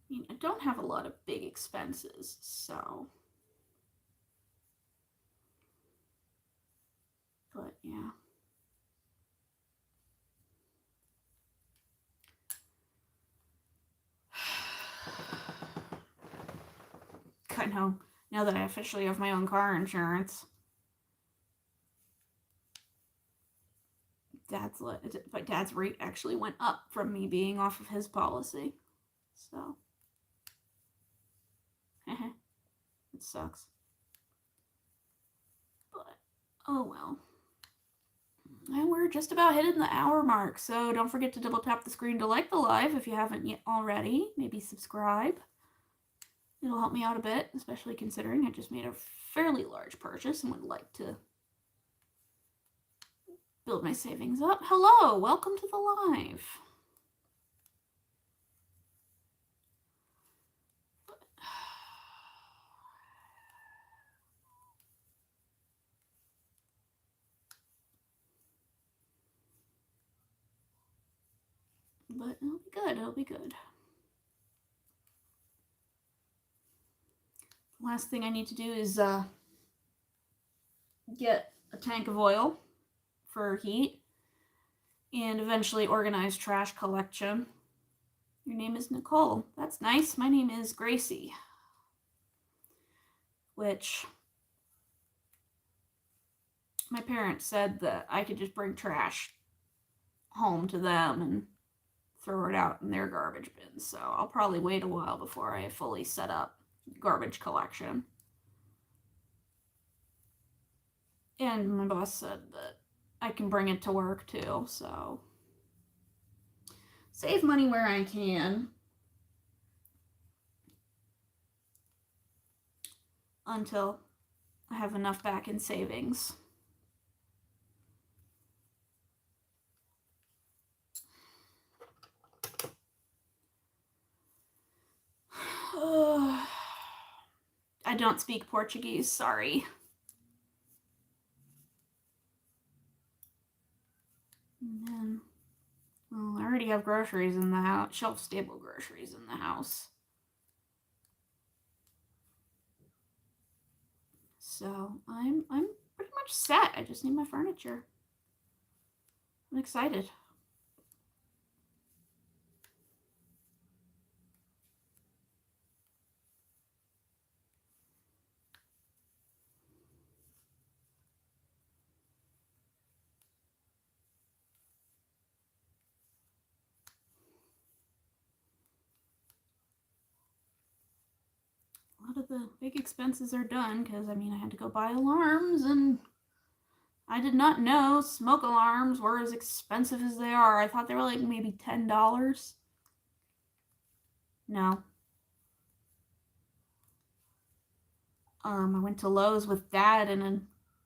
A: mean, I don't have a lot of big expenses, so. But yeah. I know, now that I officially have my own car insurance. Dad's rate actually went up from me being off of his policy. So. It sucks. But, oh well. And we're just about hitting the hour mark, so don't forget to double tap the screen to like the live if you haven't yet already. Maybe subscribe. It'll help me out a bit, especially considering I just made a fairly large purchase and would like to build my savings up. Hello, welcome to the live. But it'll be good, it'll be good. Last thing I need to do is get a tank of oil for heat and eventually organize trash collection. Your name is Nicole. That's nice. My name is Gracie. Which my parents said that I could just bring trash home to them and throw it out in their garbage bins. So I'll probably wait a while before I fully set up garbage collection. And my boss said that I can bring it to work too, so save money where I can until I have enough back in savings. I don't speak Portuguese, sorry. And then, well, I already have groceries in the house, shelf-stable groceries in the house. So I'm pretty much set. I just need my furniture. I'm excited. A lot of the big expenses are done because, I mean, I had to go buy alarms, and I did not know smoke alarms were as expensive as they are. I thought they were like maybe $10. No. I went to Lowe's with Dad, and a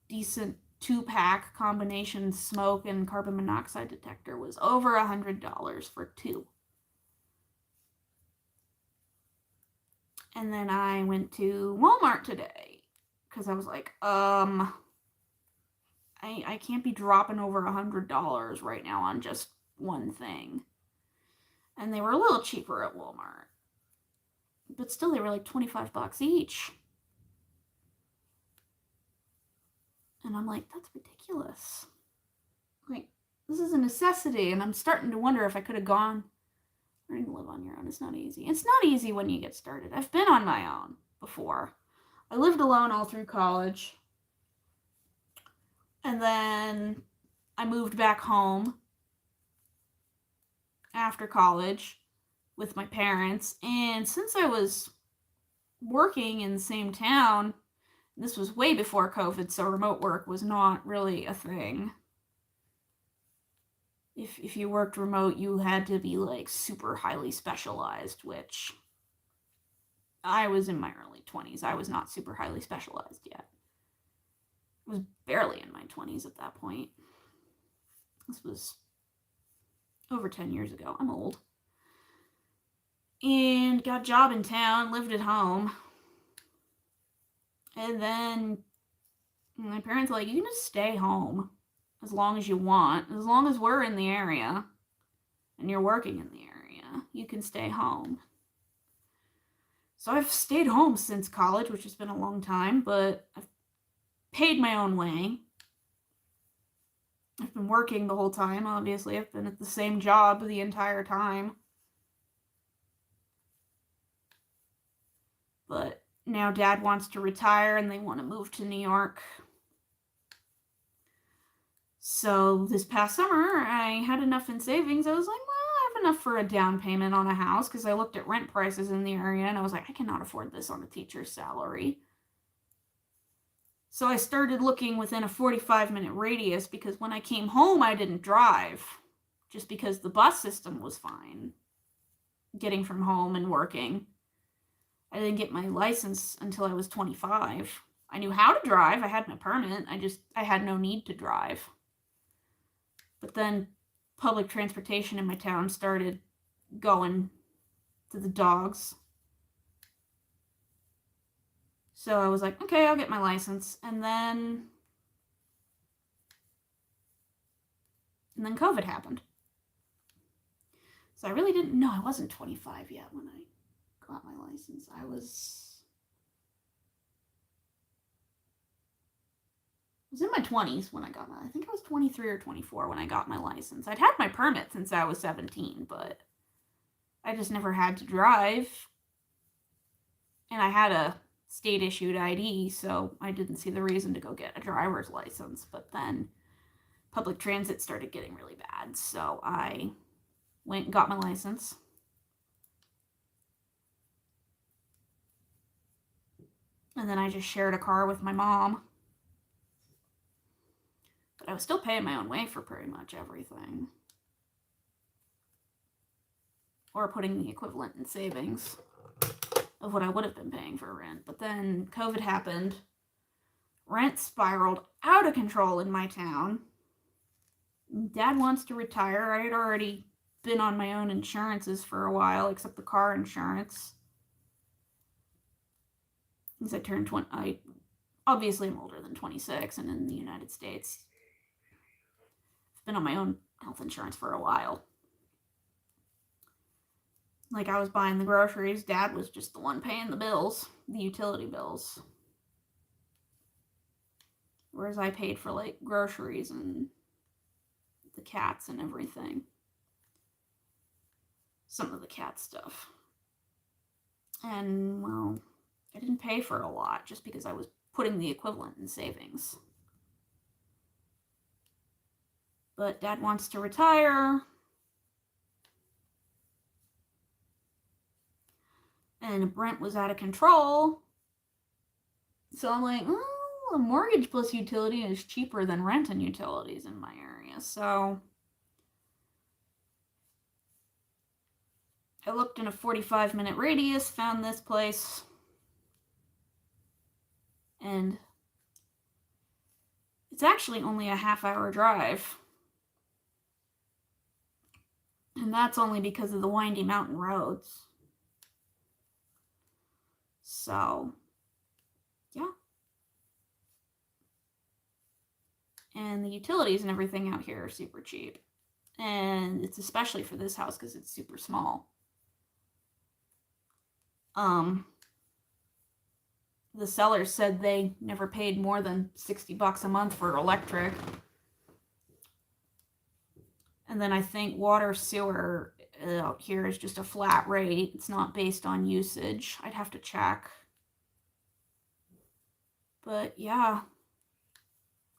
A: decent 2-pack combination smoke and carbon monoxide detector was over $100 for 2. And then I went to Walmart today because I was like, I can't be dropping over $100 right now on just one thing. And they were a little cheaper at Walmart, but still they were like $25 each. And I'm like, that's ridiculous. Like, this is a necessity, and I'm starting to wonder if I could have gone. Learning to live on your own is not easy. It's not easy when you get started. I've been on my own before. I lived alone all through college. And then I moved back home after college with my parents. And since I was working in the same town, this was way before COVID, so remote work was not really a thing. If you worked remote, you had to be like super highly specialized, which I was in my early 20s. I was not super highly specialized yet. I was barely in my 20s at that point. This was over 10 years ago. I'm old. And got a job in town, lived at home. And then my parents were like, you can just stay home as long as you want. As long as we're in the area and you're working in the area, you can stay home. So I've stayed home since college, which has been a long time, but I've paid my own way. I've been working the whole time, obviously. I've been at the same job the entire time. But now Dad wants to retire and they want to move to New York. So this past summer, I had enough in savings. I was like, well, I have enough for a down payment on a house, because I looked at rent prices in the area and I was like, I cannot afford this on a teacher's salary. So I started looking within a 45-minute radius, because when I came home, I didn't drive, just because the bus system was fine getting from home and working. I didn't get my license until I was 25. I knew how to drive. I had my permit. I had no need to drive. But then public transportation in my town started going to the dogs. So I was like, okay, I'll get my license. And then COVID happened. So I really didn't know. I wasn't 25 yet when I got my license. I was in my 20s when I got I think I was 23 or 24 when I got my license. I'd had my permit since I was 17, but I just never had to drive. And I had a state-issued ID, so I didn't see the reason to go get a driver's license. But then public transit started getting really bad, so I went and got my license. And then I just shared a car with my mom. But I was still paying my own way for pretty much everything. Or putting the equivalent in savings of what I would have been paying for rent. But then COVID happened. Rent spiraled out of control in my town. Dad wants to retire. I had already been on my own insurances for a while, except the car insurance. Since I turned 20, obviously I'm older than 26, and in the United States, I've been on my own health insurance for a while. Like, I was buying the groceries, Dad was just the one paying the bills, the utility bills. Whereas I paid for, like, groceries and the cats and everything. Some of the cat stuff. And, well, I didn't pay for a lot just because I was putting the equivalent in savings. But Dad wants to retire. And rent was out of control. So I'm like, oh, a mortgage plus utility is cheaper than rent and utilities in my area. So I looked in a 45-minute radius, found this place. And it's actually only a half-hour drive. And that's only because of the windy mountain roads. So, yeah. And the utilities and everything out here are super cheap. And it's especially for this house because it's super small. The sellers said they never paid more than $60 a month for electric. And then I think water, sewer out here is just a flat rate. It's not based on usage. I'd have to check. But yeah,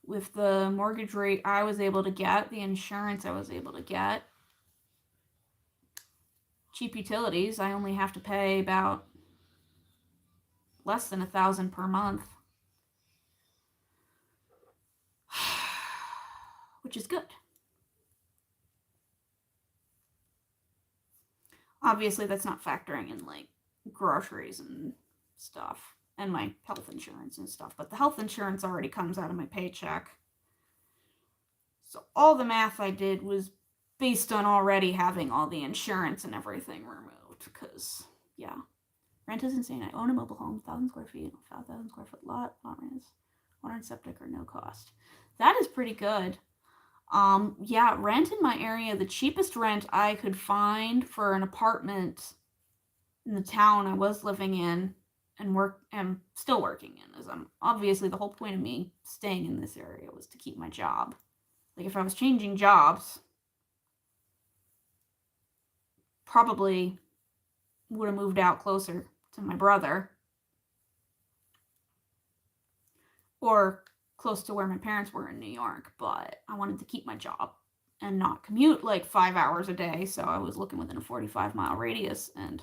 A: with the mortgage rate I was able to get, the insurance I was able to get, cheap utilities, I only have to pay about less than $1,000 per month. Which is good. Obviously, that's not factoring in, like, groceries and stuff, and my health insurance and stuff, but the health insurance already comes out of my paycheck. So all the math I did was based on already having all the insurance and everything removed, because, yeah, rent is insane. I own a mobile home, 1,000 square feet, 5,000 square foot lot, not rent, water and septic are no cost. That is pretty good. Yeah, rent in my area, the cheapest rent I could find for an apartment in the town I was living in and still working in, is obviously the whole point of me staying in this area was to keep my job. Like, if I was changing jobs, probably would have moved out closer to my brother or close to where my parents were in New York, but I wanted to keep my job and not commute like 5 hours a day, so I was looking within a 45-mile radius, and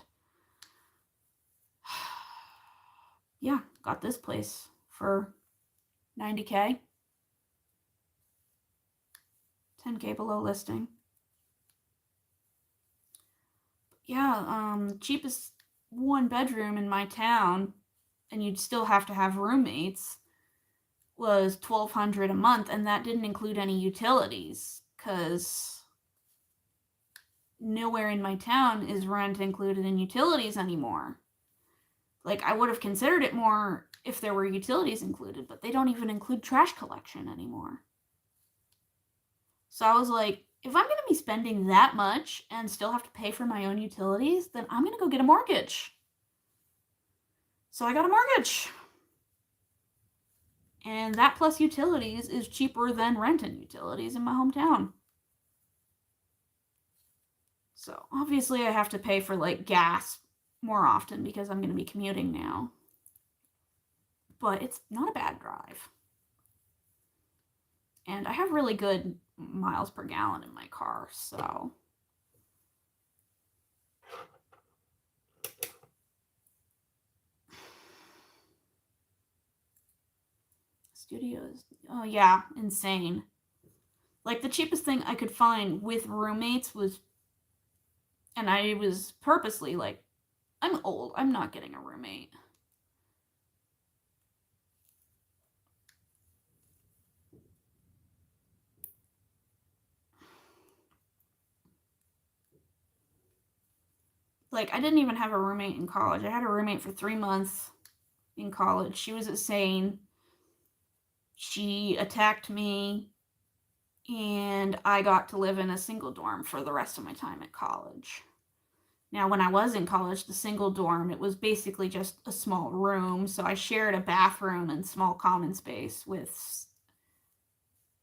A: yeah, got this place for $90K, $10K below listing. Yeah, cheapest one bedroom in my town, and you'd still have to have roommates, was $1,200 a month, and that didn't include any utilities, because nowhere in my town is rent included in utilities anymore. Like, I would have considered it more if there were utilities included, but they don't even include trash collection anymore. So I was like, if I'm going to be spending that much and still have to pay for my own utilities, then I'm going to go get a mortgage. So I got a mortgage. And that plus utilities is cheaper than rent and utilities in my hometown. So obviously I have to pay for, like, gas more often because I'm going to be commuting now. But it's not a bad drive. And I have really good miles per gallon in my car, so. Studios, oh yeah, insane. Like, the cheapest thing I could find with roommates was, and I was purposely like, I'm old, I'm not getting a roommate. Like, I didn't even have a roommate in college. I had a roommate for 3 months in college. She was insane. She attacked me and I got to live in a single dorm for the rest of my time at college. Now, when I was in college, the single dorm, it was basically just a small room, so I shared a bathroom and small common space with,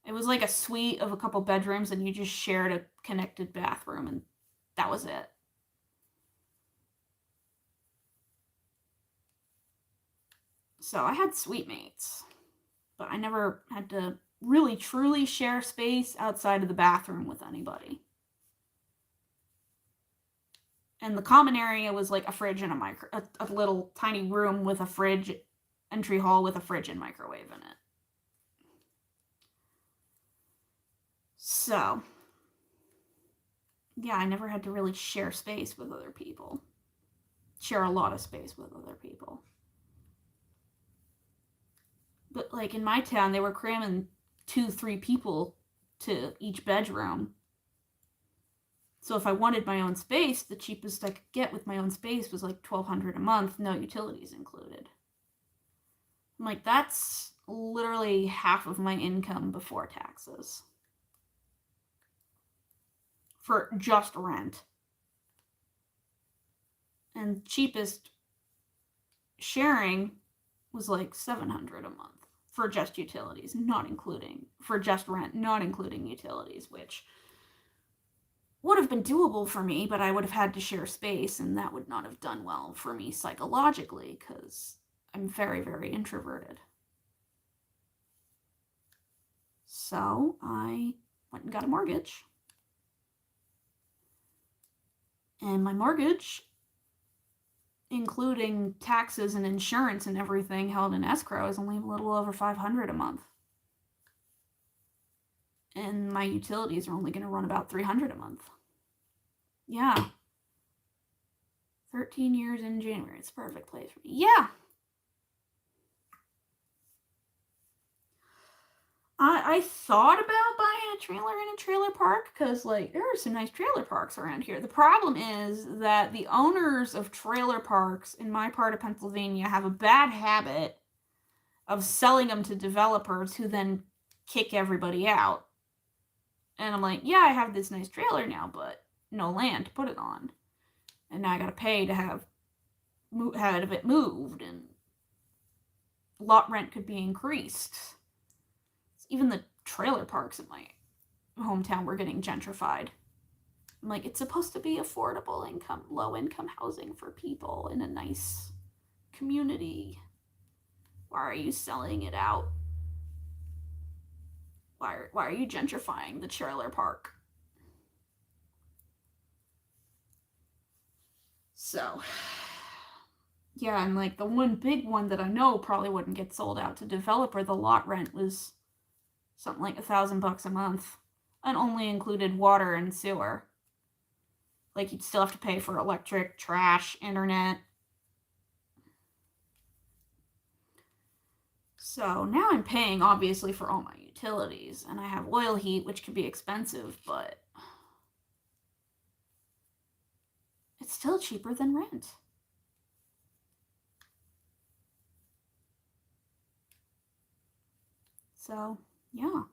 A: it was like a suite of a couple bedrooms, and you just shared a connected bathroom, and that was it. So I had suite mates, but I never had to really truly share space outside of the bathroom with anybody. And the common area was like a fridge and a little tiny room with a fridge, entry hall with a fridge and microwave in it. So, yeah, I never had to really share space with other people. Share a lot of space with other people. But like in my town, they were cramming 2-3 people to each bedroom. So if I wanted my own space, the cheapest I could get with my own space was like $1,200 a month, no utilities included. I'm like, that's literally half of my income before taxes for just rent. And cheapest sharing was like $700 a month for just utilities, not including, for just rent, not including utilities, which would have been doable for me, but I would have had to share space, and that would not have done well for me psychologically because I'm very, very introverted. So I went and got a mortgage. And my mortgage, including taxes and insurance and everything held in escrow, is only a little over $500 a month. And my utilities are only going to run about $300 a month. Yeah. 13 years in January. It's a perfect place for me. Yeah. I thought about buying a trailer in a trailer park because, like, there are some nice trailer parks around here. The problem is that the owners of trailer parks in my part of Pennsylvania have a bad habit of selling them to developers who then kick everybody out. And I'm like, yeah, I have this nice trailer now, but no land to put it on. And now I gotta pay to have it moved, and lot rent could be increased. Even the trailer parks in my hometown were getting gentrified. I'm like, it's supposed to be affordable income, low income housing for people in a nice community. Why are you selling it out? Why are you gentrifying the trailer park? So, yeah, and like the one big one that I know probably wouldn't get sold out to developer, the lot rent was something like $1,000 a month, and only included water and sewer. Like, you'd still have to pay for electric, trash, internet. So now I'm paying, obviously, for all my utilities, and I have oil heat, which can be expensive, but it's still cheaper than rent. So, yeah.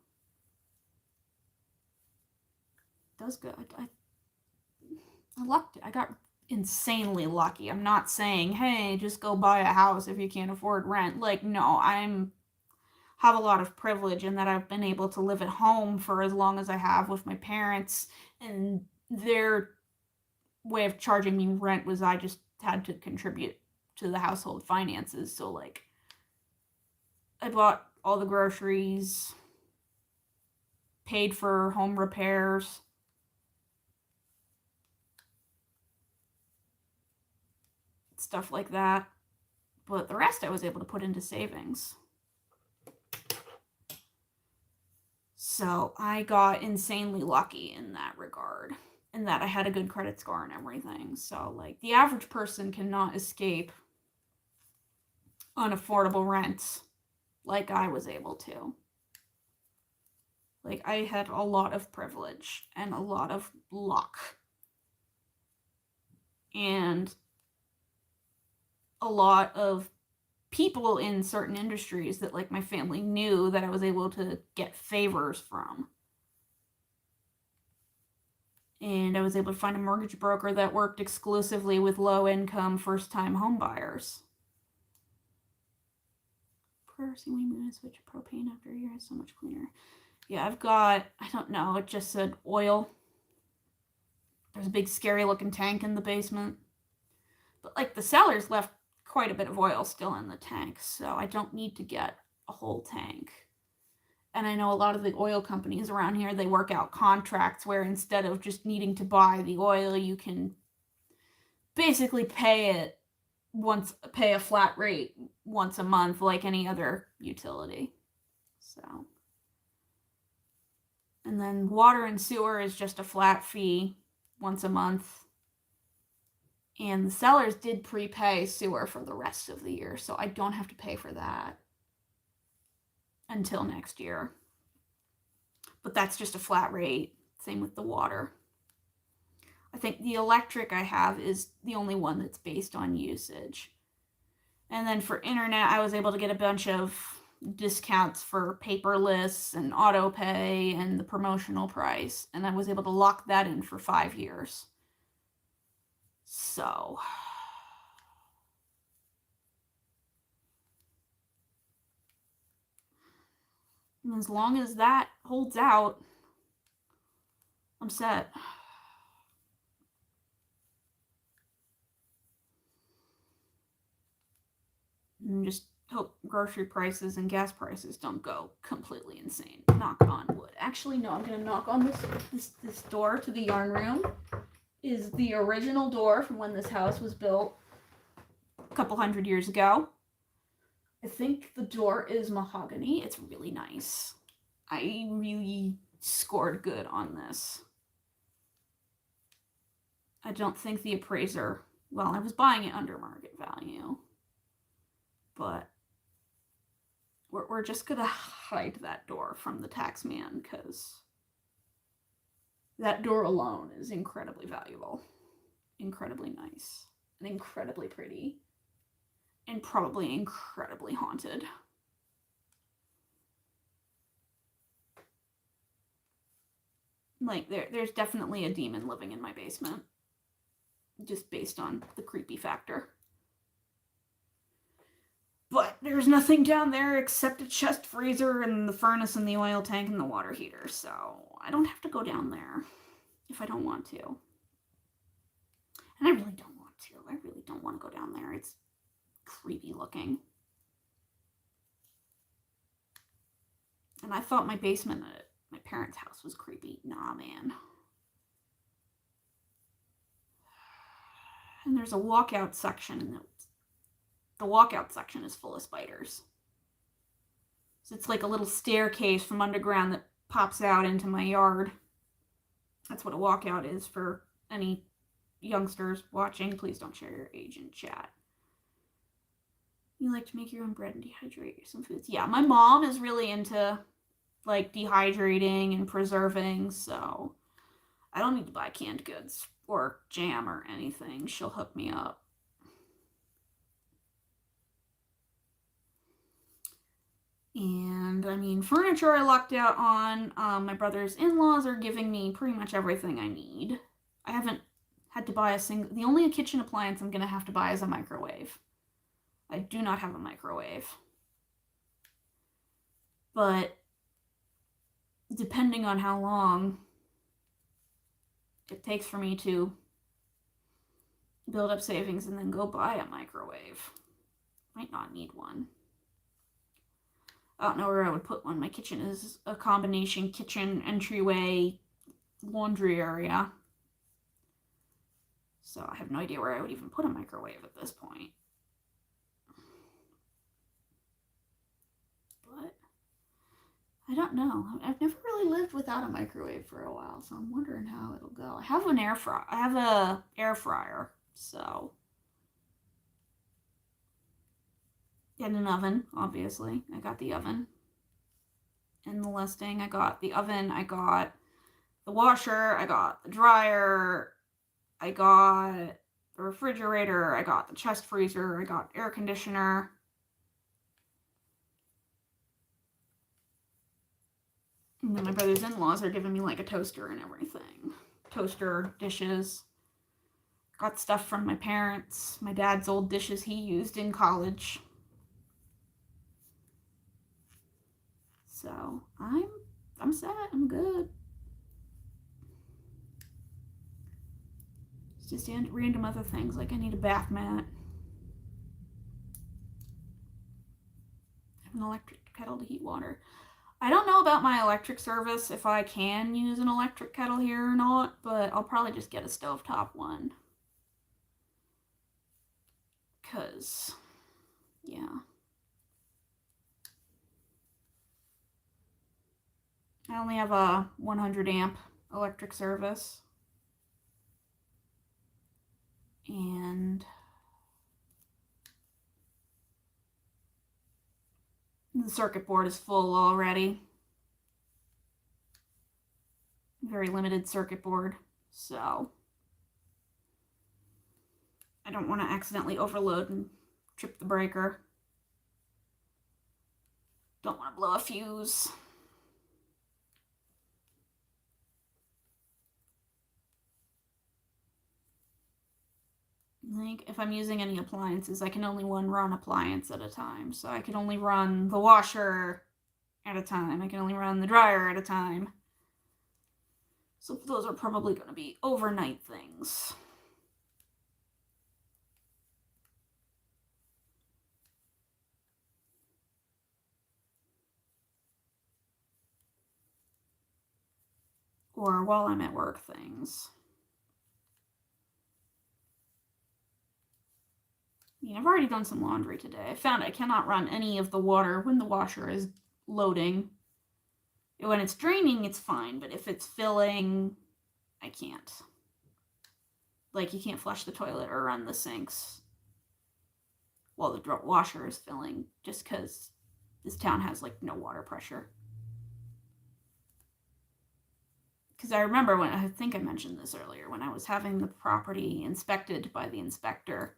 A: It does good. I lucked it. I got insanely lucky. I'm not saying, hey, just go buy a house if you can't afford rent. Like, no, I'm have a lot of privilege in that I've been able to live at home for as long as I have with my parents, and their way of charging me rent was I just had to contribute to the household finances. So like I bought all the groceries, paid for home repairs, stuff like that. But the rest I was able to put into savings. So I got insanely lucky in that regard, in that I had a good credit score and everything. So, like, the average person cannot escape unaffordable rent like I was able to. Like, I had a lot of privilege and a lot of luck. And a lot of people in certain industries that, like, my family knew that I was able to get favors from. And I was able to find a mortgage broker that worked exclusively with low-income, first-time home buyers. Prayercy, we move to switch to propane after a year. It's so much cleaner. Yeah, I've got, I don't know, it just said oil. There's a big scary looking tank in the basement. But like the sellers left quite a bit of oil still in the tank, so I don't need to get a whole tank. And I know a lot of the oil companies around here, they work out contracts where instead of just needing to buy the oil, you can basically pay a flat rate once a month like any other utility. So, and then water and sewer is just a flat fee once a month. And the sellers did prepay sewer for the rest of the year, so I don't have to pay for that until next year. But that's just a flat rate. Same with the water. I think the electric I have is the only one that's based on usage. And then for internet, I was able to get a bunch of discounts for paperless and auto pay and the promotional price. And I was able to lock that in for 5 years. So, and as long as that holds out, I'm set. And just hope grocery prices and gas prices don't go completely insane. Knock on wood. Actually, no, I'm gonna knock on this door to the yarn room. Is the original door from when this house was built a couple hundred years ago. I think the door is mahogany. It's really nice. I really scored good on this. I don't think the appraiser, well, I was buying it under market value, but we're just gonna hide that door from the tax man because that door alone is incredibly valuable, incredibly nice, and incredibly pretty, and probably incredibly haunted. Like, there's definitely a demon living in my basement, just based on the creepy factor. But there's nothing down there except a chest freezer and the furnace and the oil tank and the water heater, so I don't have to go down there if I don't want to. And I really don't want to. I really don't want to go down there. It's creepy looking. And I thought my basement at my parents' house was creepy. Nah, man. And there's a walkout section, and the walkout section is full of spiders. So it's like a little staircase from underground that pops out into my yard. That's what a walkout is for any youngsters watching. Please don't share your age in chat. You like to make your own bread and dehydrate some foods? Yeah, my mom is really into like dehydrating and preserving, so I don't need to buy canned goods or jam or anything. She'll hook me up. And I mean, furniture I lucked out on. My brother's in-laws are giving me pretty much everything I need. I haven't had to buy a single. The only kitchen appliance I'm gonna have to buy is a microwave. I do not have a microwave. But depending on how long it takes for me to build up savings and then go buy a microwave, might not need one. I don't know where I would put one. My kitchen is a combination kitchen, entryway, laundry area. So I have no idea where I would even put a microwave at this point. But I don't know. I've never really lived without a microwave for a while, so I'm wondering how it'll go. I have an air fryer. I have a air fryer, so. And an oven, obviously. I got the oven. In the listing, I got the oven, I got the washer, I got the dryer, I got the refrigerator, I got the chest freezer, I got air conditioner. And then my brother's in-laws are giving me like a toaster and everything. toaster dishes. Got stuff from my parents, my dad's old dishes he used in college. So I'm set. I'm good. It's just random other things, like I need a bath mat. I have an electric kettle to heat water. I don't know about my electric service, if I can use an electric kettle here or not, but I'll probably just get a stovetop one. Because, yeah. I only have a 100 amp electric service. And the circuit board is full already. Very limited circuit board, so I don't want to accidentally overload and trip the breaker. Don't want to blow a fuse. I think if I'm using any appliances, I can only run appliance at a time. So I can only run the washer at a time. I can only run the dryer at a time. So those are probably going to be overnight things. Or while I'm at work things. I mean, I've already done some laundry today. I found I cannot run any of the water when the washer is loading. When it's draining, it's fine, but if it's filling, I can't. Like, you can't flush the toilet or run the sinks while the washer is filling, just because this town has, like, no water pressure. Because I remember when, I think I mentioned this earlier, when I was having the property inspected by the inspector,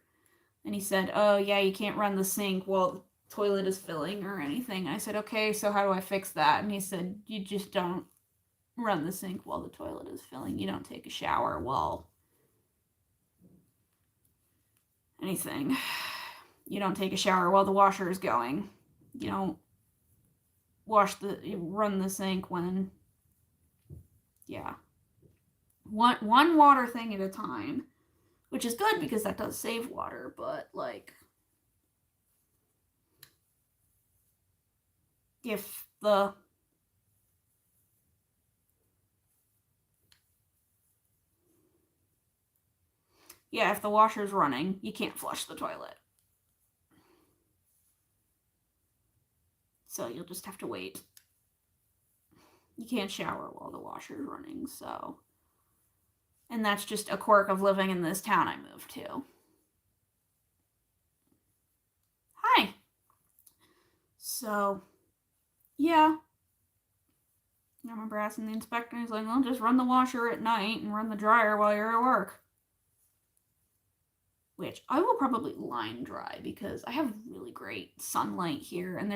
A: and he said, oh, yeah, you can't run the sink while the toilet is filling or anything. I said, okay, so how do I fix that? And he said, you just don't run the sink while the toilet is filling. You don't take a shower while anything. You don't take a shower while the washer is going. You don't run the sink when, yeah. One water thing at a time, which is good because that does save water, but like, if the if the washer's running, you can't flush the toilet. So you'll just have to wait. You can't shower while the washer's running, so. And that's just a quirk of living in this town I moved to. Hi. So, yeah. I remember asking the inspector, he's like, well, just run the washer at night and run the dryer while you're at work. Which I will probably line dry because I have really great sunlight here, and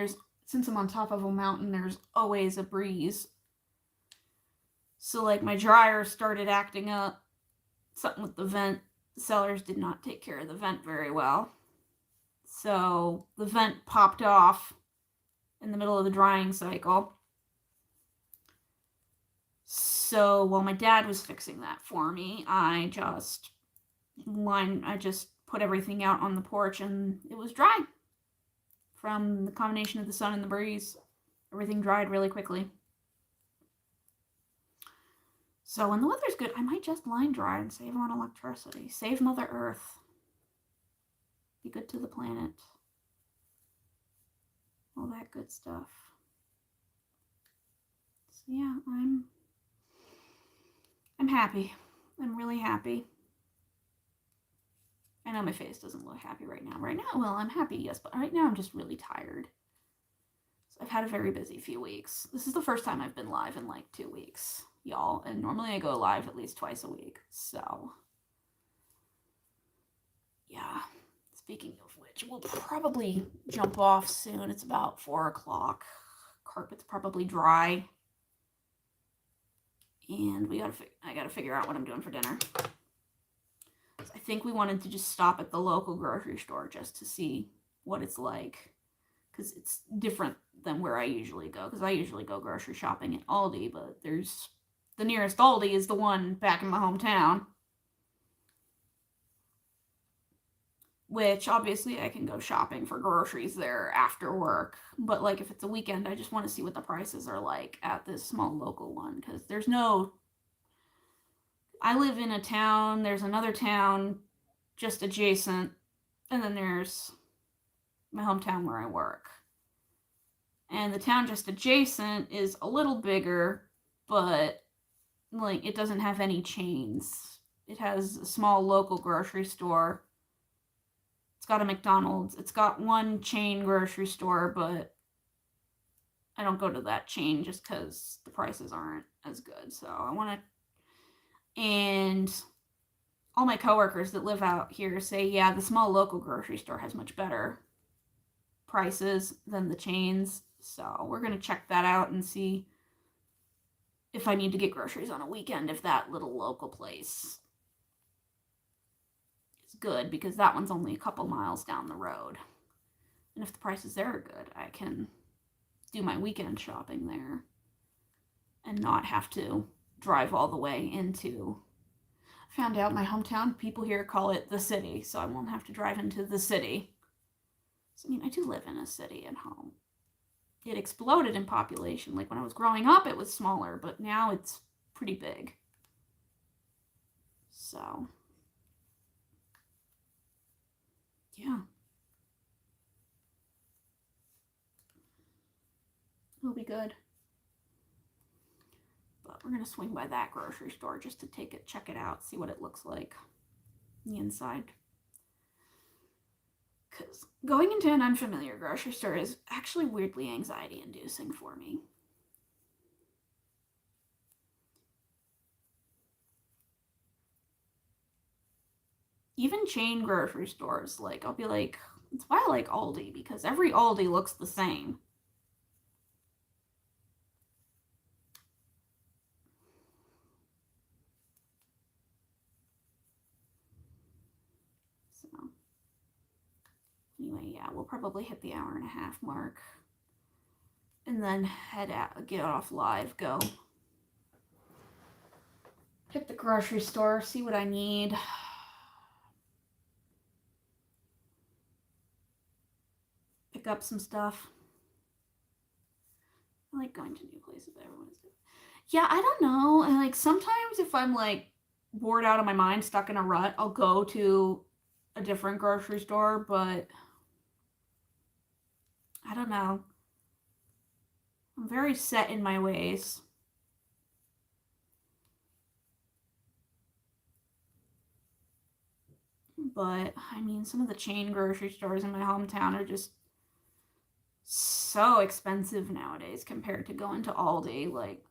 A: since I'm on top of a mountain, there's always a breeze. So, like, my dryer started acting up. Something with the vent. The sellers did not take care of the vent very well. So, the vent popped off in the middle of the drying cycle. So, while my dad was fixing that for me, I just put everything out on the porch, and it was dry. From the combination of the sun and the breeze, everything dried really quickly. So when the weather's good, I might just line dry and save on electricity. Save Mother Earth. Be good to the planet. All that good stuff. So yeah, I'm happy. I'm really happy. I know my face doesn't look happy right now. Right now, well, I'm happy, yes, but right now I'm just really tired. So I've had a very busy few weeks. This is the first time I've been live in like 2 weeks, y'all. And normally I go live at least twice a week. So, yeah. Speaking of which, we'll probably jump off soon. It's about 4 o'clock. Carpet's probably dry. And I gotta figure out what I'm doing for dinner. So I think we wanted to just stop at the local grocery store just to see what it's like, because it's different than where I usually go, because I usually go grocery shopping at Aldi, but the nearest Aldi is the one back in my hometown, which obviously I can go shopping for groceries there after work, but like if it's a weekend, I just want to see what the prices are like at this small local one, because I live in a town, there's another town just adjacent, and then there's my hometown where I work. And the town just adjacent is a little bigger, but like it doesn't have any chains. It has a small local grocery store. It's got a McDonald's. It's got one chain grocery store, but I don't go to that chain just because the prices aren't as good. So I want to. And all my coworkers that live out here say, yeah, the small local grocery store has much better prices than the chains. So we're going to check that out and see if I need to get groceries on a weekend, if that little local place is good, because that one's only a couple miles down the road. And if the prices there are good, I can do my weekend shopping there and not have to drive all the way into. I found out my hometown, people here call it the city, so I won't have to drive into the city. So, I mean, I do live in a city at home. It exploded in population. Like when I was growing up, it was smaller, but now it's pretty big. So, yeah. It'll be good. But we're going to swing by that grocery store just to check it out, see what it looks like on the inside. Because going into an unfamiliar grocery store is actually weirdly anxiety-inducing for me. Even chain grocery stores, like, I'll be like, that's why I like Aldi, because every Aldi looks the same. So, anyway, yeah, we'll probably hit the hour-and-a-half mark. And then head out, get off live, go hit the grocery store, see what I need. Pick up some stuff. I like going to new places. Everyone's good. Yeah, I don't know. And like sometimes if I'm like bored out of my mind, stuck in a rut, I'll go to a different grocery store, but I don't know. I'm very set in my ways. But I mean, some of the chain grocery stores in my hometown are just so expensive nowadays compared to going to Aldi. Like,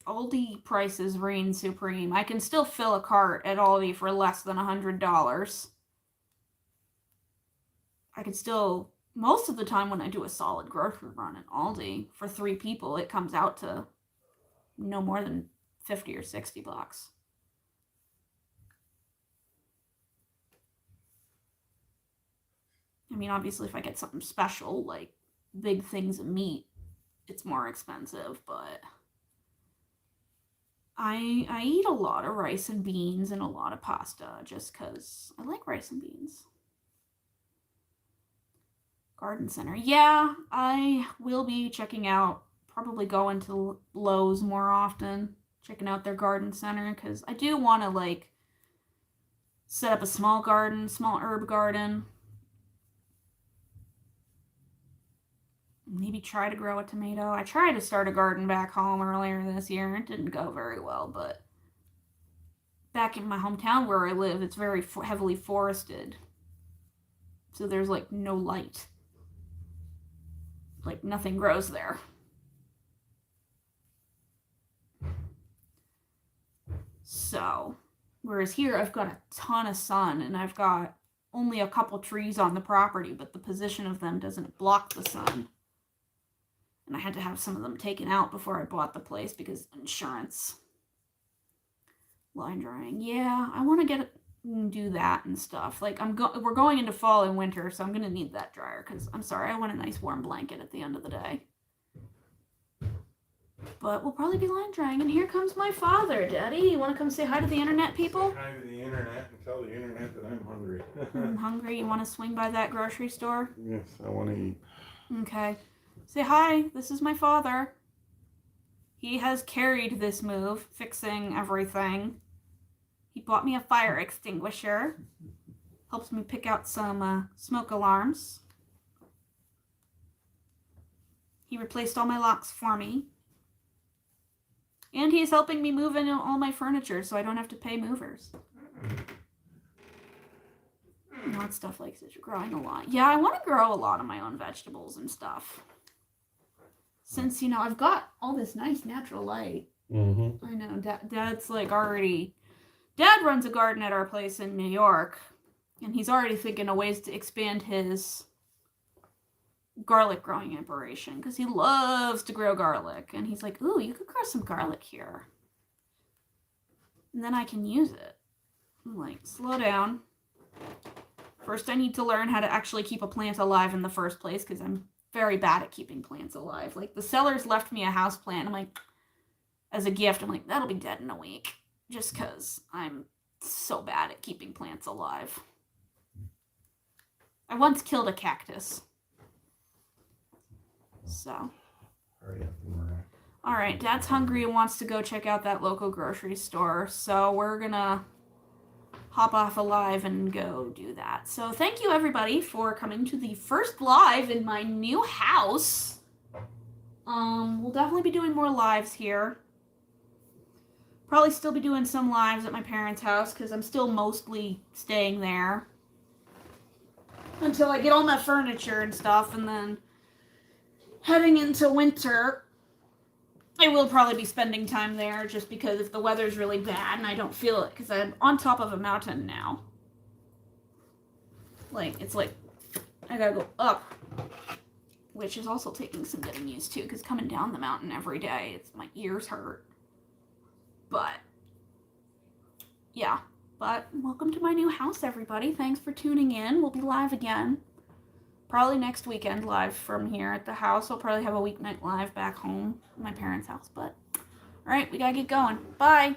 A: Aldi prices reign supreme. I can still fill a cart at Aldi for less than $100. I can still, most of the time when I do a solid grocery run at Aldi for 3 people, it comes out to no more than 50 or 60 bucks. I mean, obviously, if I get something special, like big things of meat, it's more expensive, but I eat a lot of rice and beans and a lot of pasta just because I like rice and beans. Garden center. Yeah, I will be checking out, probably going to Lowe's more often, checking out their garden center, because I do want to like set up a small garden, small herb garden. Maybe try to grow a tomato. I tried to start a garden back home earlier this year. It didn't go very well, but back in my hometown where I live, it's very heavily forested. So there's like no light. Like nothing grows there. So, whereas here I've got a ton of sun and I've got only a couple trees on the property, but the position of them doesn't block the sun. And I had to have some of them taken out before I bought the place because insurance. Line drying. Yeah, I want to do that and stuff. Like, we're going into fall and winter, so I'm going to need that dryer because I'm sorry, I want a nice warm blanket at the end of the day. But we'll probably be line drying. And here comes my father. Daddy, you want to come say hi to the internet people?
B: Say hi to the internet and tell the internet that I'm hungry.
A: I'm hungry. You want to swing by that grocery store?
B: Yes, I want to eat.
A: Okay. Say hi. This is my father. He has carried this move, fixing everything. He bought me a fire extinguisher. Helps me pick out some smoke alarms. He replaced all my locks for me. And he's helping me move in all my furniture so I don't have to pay movers. Not stuff like this. You're growing a lot. Yeah, I want to grow a lot of my own vegetables and stuff. Since, you know, I've got all this nice natural light.
B: Mm-hmm.
A: I know. Dad's like already... Dad runs a garden at our place in New York. And he's already thinking of ways to expand his garlic growing operation because he loves to grow garlic. And he's like, ooh, you could grow some garlic here. And then I can use it. I'm like, slow down. First, I need to learn how to actually keep a plant alive in the first place because I'm very bad at keeping plants alive. Like, the sellers left me a house plant. I'm like, as a gift, I'm like, that'll be dead in a week. Just because I'm so bad at keeping plants alive. I once killed a cactus. So.
B: Hurry up, Mariah.
A: All right, Dad's hungry and wants to go check out that local grocery store. So we're going to hop off a live and go do that. So thank you, everybody, for coming to the first live in my new house. We'll definitely be doing more lives here. Probably still be doing some lives at my parents' house because I'm still mostly staying there. Until I get all my furniture and stuff, and then heading into winter, I will probably be spending time there just because if the weather's really bad and I don't feel it because I'm on top of a mountain now. Like, it's like I gotta go up, which is also taking some getting used to because coming down the mountain every day, my ears hurt. But, yeah. But welcome to my new house, everybody. Thanks for tuning in. We'll be live again. Probably next weekend live from here at the house. I'll probably have a weeknight live back home at my parents' house. But, all right, we gotta get going. Bye.